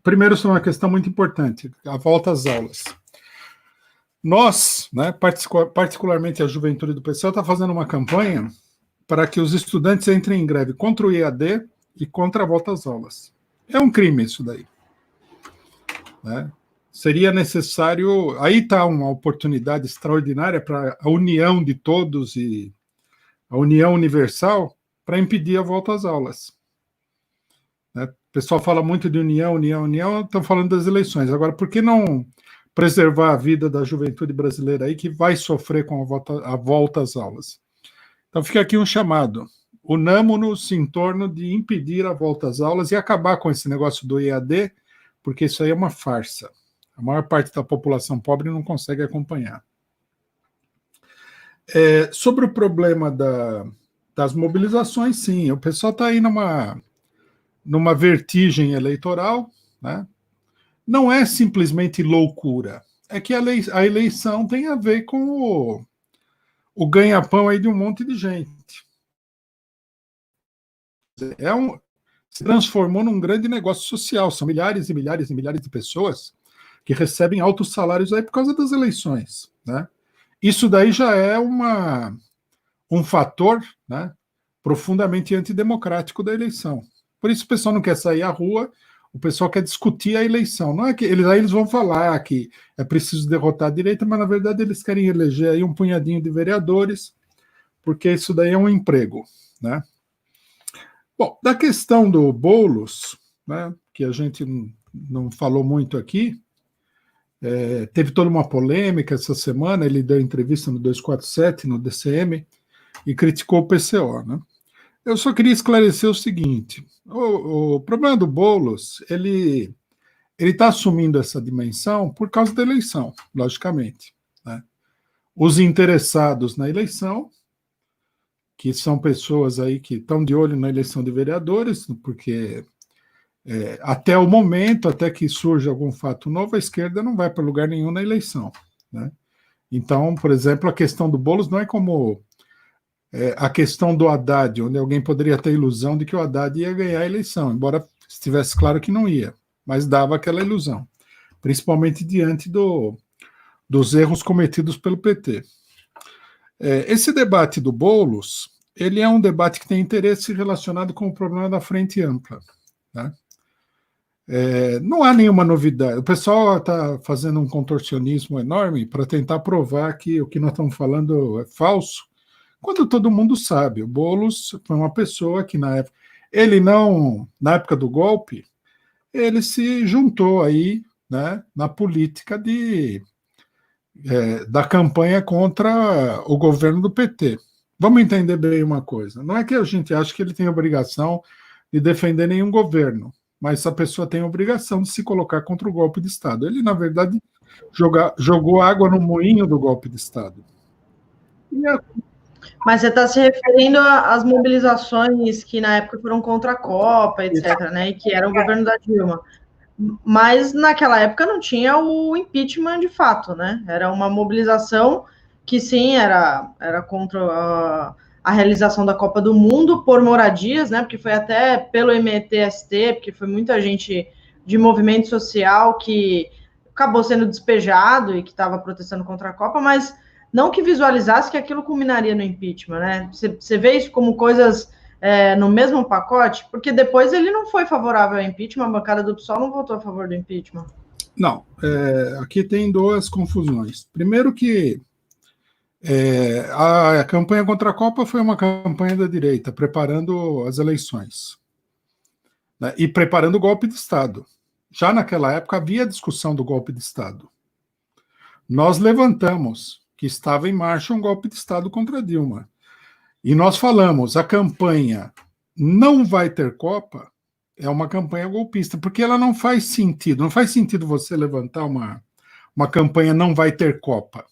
Primeiro, sobre uma questão muito importante, a volta às aulas. Nós, né, particularmente a juventude do PCO, está fazendo uma campanha para que os estudantes entrem em greve contra o IAD e contra a volta às aulas. É um crime isso daí. Né? Seria necessário... Aí está uma oportunidade extraordinária para a união de todos e a união universal para impedir a volta às aulas. Né? O pessoal fala muito de união, estão falando das eleições. Agora, por que não preservar a vida da juventude brasileira aí que vai sofrer com a volta às aulas? Então fica aqui um chamado. Unamo-nos em torno de impedir a volta às aulas e acabar com esse negócio do EAD, porque isso aí é uma farsa. A maior parte da população pobre não consegue acompanhar. Sobre o problema das mobilizações, sim, o pessoal está aí numa vertigem eleitoral, né? Não é simplesmente loucura, é que a eleição tem a ver com o ganha-pão aí de um monte de gente. Se transformou num grande negócio social, são milhares e milhares e milhares de pessoas que recebem altos salários aí por causa das eleições, né? Isso daí já é um fator, né, profundamente antidemocrático da eleição. Por isso o pessoal não quer sair à rua, o pessoal quer discutir a eleição. Não é que eles vão falar que é preciso derrotar a direita, mas na verdade eles querem eleger aí um punhadinho de vereadores, porque isso daí é um emprego, né? Bom, da questão do Boulos, né, que a gente não falou muito aqui, teve toda uma polêmica essa semana, ele deu entrevista no 247, no DCM, e criticou o PCO, né? Eu só queria esclarecer o seguinte, o problema do Boulos, ele está assumindo essa dimensão por causa da eleição, logicamente, né? Os interessados na eleição, que são pessoas aí que estão de olho na eleição de vereadores, porque até o momento, até que surja algum fato novo, a esquerda não vai para lugar nenhum na eleição, né? Então, por exemplo, a questão do Boulos não é como a questão do Haddad, onde alguém poderia ter a ilusão de que o Haddad ia ganhar a eleição, embora estivesse claro que não ia, mas dava aquela ilusão, principalmente diante dos erros cometidos pelo PT. Esse debate do Boulos, ele é um debate que tem interesse relacionado com o problema da frente ampla, né? Não há nenhuma novidade. O pessoal está fazendo um contorcionismo enorme para tentar provar que o que nós estamos falando é falso, quando todo mundo sabe. O Boulos foi uma pessoa que na época do golpe, ele se juntou aí, né, na política da campanha contra o governo do PT. Vamos entender bem uma coisa. Não é que a gente acha que ele tem obrigação de defender nenhum governo, mas a pessoa tem a obrigação de se colocar contra o golpe de Estado. Ele, na verdade, jogou água no moinho do golpe de Estado. Mas você está se referindo às mobilizações que na época foram contra a Copa, etc., né? E que era o governo da Dilma. Mas naquela época não tinha o impeachment de fato, né? Era uma mobilização que sim era contra a realização da Copa do Mundo por moradias, né? Porque foi até pelo MTST, porque foi muita gente de movimento social que acabou sendo despejado e que estava protestando contra a Copa, mas não que visualizasse que aquilo culminaria no impeachment, né? Você vê isso como coisas no mesmo pacote? Porque depois ele não foi favorável ao impeachment, a bancada do PSOL não votou a favor do impeachment. Não, aqui tem duas confusões. Primeiro que a campanha contra a Copa foi uma campanha da direita, preparando as eleições, né, e preparando o golpe de Estado. Já naquela época havia discussão do golpe de Estado. Nós levantamos que estava em marcha um golpe de Estado contra Dilma. E nós falamos, a campanha não vai ter Copa é uma campanha golpista, porque ela não faz sentido. Não faz sentido você levantar uma campanha não vai ter Copa.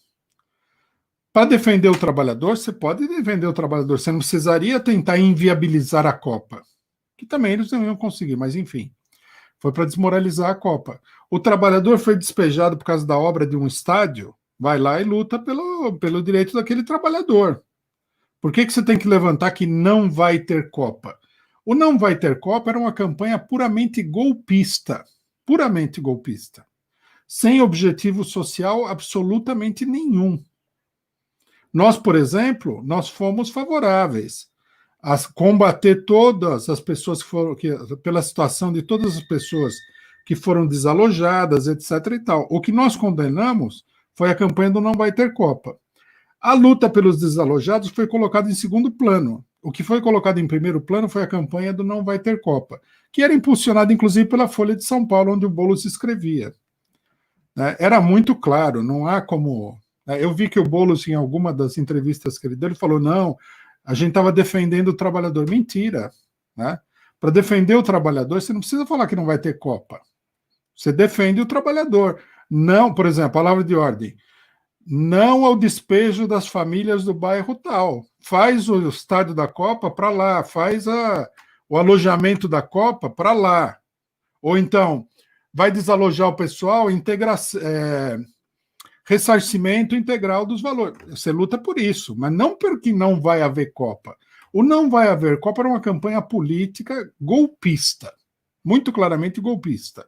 Para defender o trabalhador, você pode defender o trabalhador, você não precisaria tentar inviabilizar a Copa, que também eles não iam conseguir, mas enfim, foi para desmoralizar a Copa. O trabalhador foi despejado por causa da obra de um estádio, vai lá e luta pelo direito daquele trabalhador. Por que você tem que levantar que não vai ter Copa? O não vai ter Copa era uma campanha puramente golpista, sem objetivo social absolutamente nenhum. Nós, por exemplo, nós fomos favoráveis a combater todas as pessoas pela situação de todas as pessoas que foram desalojadas, etc. e tal. O que nós condenamos foi a campanha do não vai ter Copa. A luta pelos desalojados foi colocada em segundo plano. O que foi colocado em primeiro plano foi a campanha do não vai ter Copa, que era impulsionada, inclusive, pela Folha de São Paulo, onde o Boulos escrevia. Era muito claro, não há como... Eu vi que o Boulos, em alguma das entrevistas que ele deu, ele falou, não, a gente estava defendendo o trabalhador. Mentira. Né? Para defender o trabalhador, você não precisa falar que não vai ter Copa. Você defende o trabalhador. Não, por exemplo, palavra de ordem, não ao despejo das famílias do bairro tal. Faz o estádio da Copa para lá, faz o alojamento da Copa para lá. Ou então, vai desalojar o pessoal, ressarcimento integral dos valores. Você luta por isso, mas não porque não vai haver Copa. O não vai haver Copa era uma campanha política golpista, muito claramente golpista.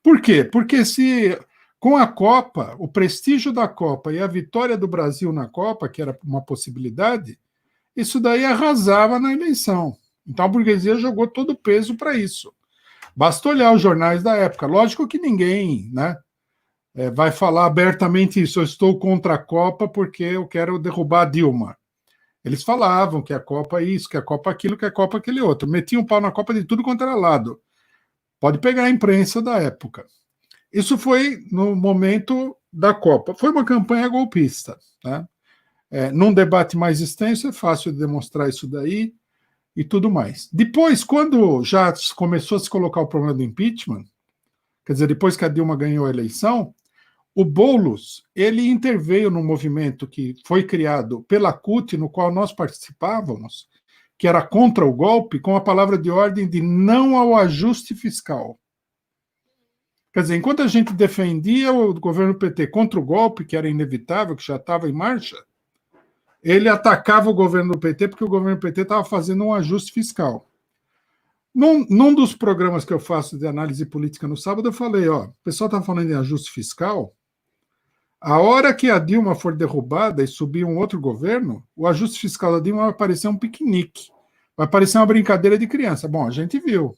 Por quê? Porque com a Copa, o prestígio da Copa e a vitória do Brasil na Copa, que era uma possibilidade, isso daí arrasava na eleição. Então a burguesia jogou todo o peso para isso. Basta olhar os jornais da época. Lógico que ninguém, né, vai falar abertamente isso, eu estou contra a Copa porque eu quero derrubar a Dilma. Eles falavam que a Copa é isso, que a Copa é aquilo, que a Copa é aquele outro. Metiam um pau na Copa de tudo quanto era lado. Pode pegar a imprensa da época. Isso foi no momento da Copa. Foi uma campanha golpista. Né? Num debate mais extenso é fácil de demonstrar isso daí e tudo mais. Depois, quando já começou a se colocar o problema do impeachment, quer dizer, depois que a Dilma ganhou a eleição, o Boulos, ele interveio no movimento que foi criado pela CUT, no qual nós participávamos, que era contra o golpe, com a palavra de ordem de não ao ajuste fiscal. Quer dizer, enquanto a gente defendia o governo PT contra o golpe, que era inevitável, que já estava em marcha, ele atacava o governo do PT porque o governo do PT estava fazendo um ajuste fiscal. Num dos programas que eu faço de análise política no sábado, eu falei, o pessoal está falando em ajuste fiscal, a hora que a Dilma for derrubada e subir um outro governo, o ajuste fiscal da Dilma vai parecer um piquenique, vai parecer uma brincadeira de criança. Bom, a gente viu.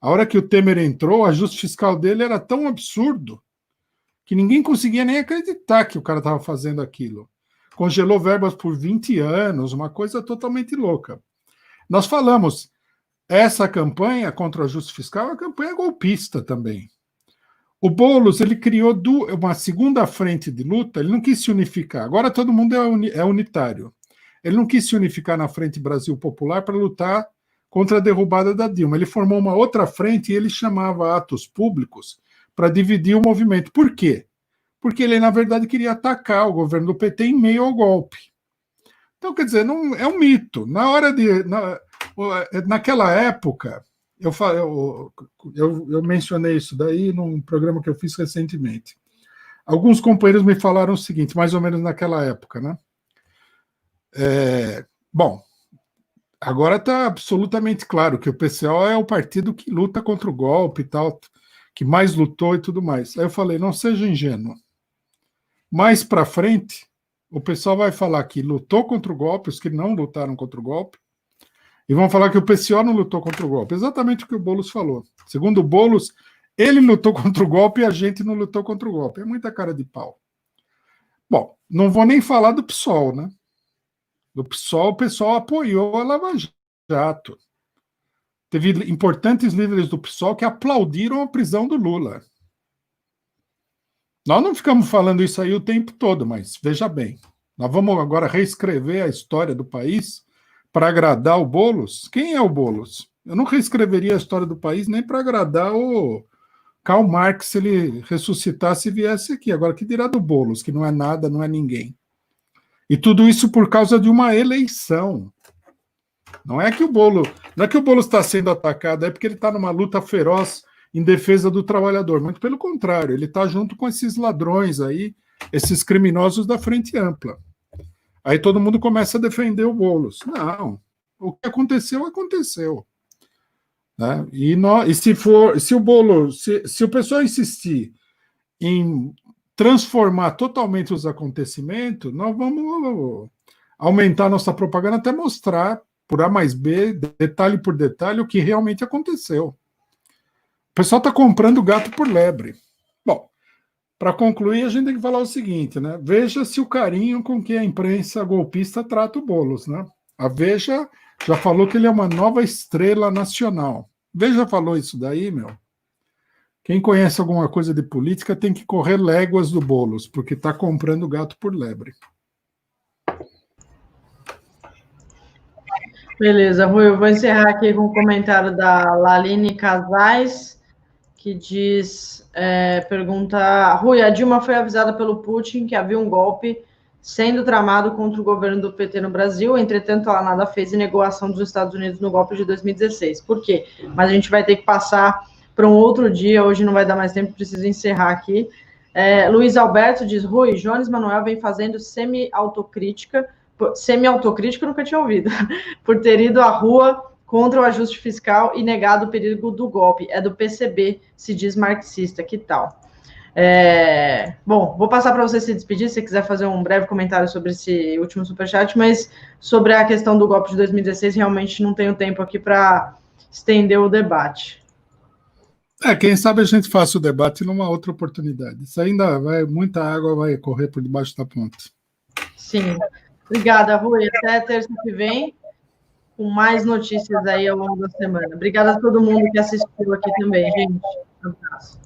A hora que o Temer entrou, o ajuste fiscal dele era tão absurdo que ninguém conseguia nem acreditar que o cara estava fazendo aquilo. Congelou verbas por 20 anos, uma coisa totalmente louca. Nós falamos, essa campanha contra o ajuste fiscal é uma campanha golpista também. O Boulos, ele criou uma segunda frente de luta, ele não quis se unificar. Agora todo mundo é unitário. Ele não quis se unificar na Frente Brasil Popular para lutar contra a derrubada da Dilma. Ele formou uma outra frente e ele chamava atos públicos para dividir o movimento. Por quê? Porque ele, na verdade, queria atacar o governo do PT em meio ao golpe. Então, quer dizer, não é um mito. Naquela época, eu mencionei isso daí num programa que eu fiz recentemente. Alguns companheiros me falaram o seguinte, mais ou menos naquela época, né? Bom, agora está absolutamente claro que o PCO é o partido que luta contra o golpe e tal, que mais lutou e tudo mais. Aí eu falei, não seja ingênuo. Mais para frente, o pessoal vai falar que lutou contra o golpe, os que não lutaram contra o golpe, e vão falar que o PCO não lutou contra o golpe. Exatamente o que o Boulos falou. Segundo o Boulos, ele lutou contra o golpe e a gente não lutou contra o golpe. É muita cara de pau. Bom, não vou nem falar do PSOL, né? Do PSOL, o pessoal apoiou a Lava Jato. Teve importantes líderes do PSOL que aplaudiram a prisão do Lula. Nós não ficamos falando isso aí o tempo todo, mas veja bem, nós vamos agora reescrever a história do país para agradar o Boulos. Quem é o Boulos? Eu não reescreveria a história do país nem para agradar o Karl Marx se ele ressuscitasse e viesse aqui. Agora, que dirá do Boulos, que não é nada, não é ninguém. E tudo isso por causa de uma eleição. Não é que o Boulos está sendo atacado, é porque ele está numa luta feroz em defesa do trabalhador. Muito pelo contrário, ele está junto com esses ladrões aí, esses criminosos da Frente Ampla. Aí todo mundo começa a defender o Boulos. Não, o que aconteceu, aconteceu. Né? Se o Boulos, se o pessoal insistir em transformar totalmente os acontecimentos, nós vamos aumentar nossa propaganda até mostrar, por A mais B, detalhe por detalhe, o que realmente aconteceu. O pessoal está comprando gato por lebre. Bom, para concluir, a gente tem que falar o seguinte, né? Veja-se o carinho com que a imprensa golpista trata o Boulos, né? A Veja já falou que ele é uma nova estrela nacional. Veja falou isso daí, meu. Quem conhece alguma coisa de política tem que correr léguas do Boulos, porque está comprando gato por lebre. Beleza, Rui, eu vou encerrar aqui com o comentário da Laline Casais, que diz, pergunta, Rui, a Dilma foi avisada pelo Putin que havia um golpe sendo tramado contra o governo do PT no Brasil, entretanto ela nada fez e negou a ação dos Estados Unidos no golpe de 2016. Por quê? Mas a gente vai ter que passar para um outro dia, hoje não vai dar mais tempo, preciso encerrar aqui. Luiz Alberto diz, Rui, Jones Manuel vem fazendo semi-autocrítica eu nunca tinha ouvido, por ter ido à rua contra o ajuste fiscal e negado o perigo do golpe. É do PCB, se diz marxista, que tal? Bom, vou passar para você se despedir, se você quiser fazer um breve comentário sobre esse último superchat, mas sobre a questão do golpe de 2016, realmente não tenho tempo aqui para estender o debate. Quem sabe a gente faça o debate numa outra oportunidade. Isso ainda muita água vai correr por debaixo da ponte. Sim. Obrigada, Rui. Até terça que vem, com mais notícias aí ao longo da semana. Obrigada a todo mundo que assistiu aqui também, gente. Um abraço.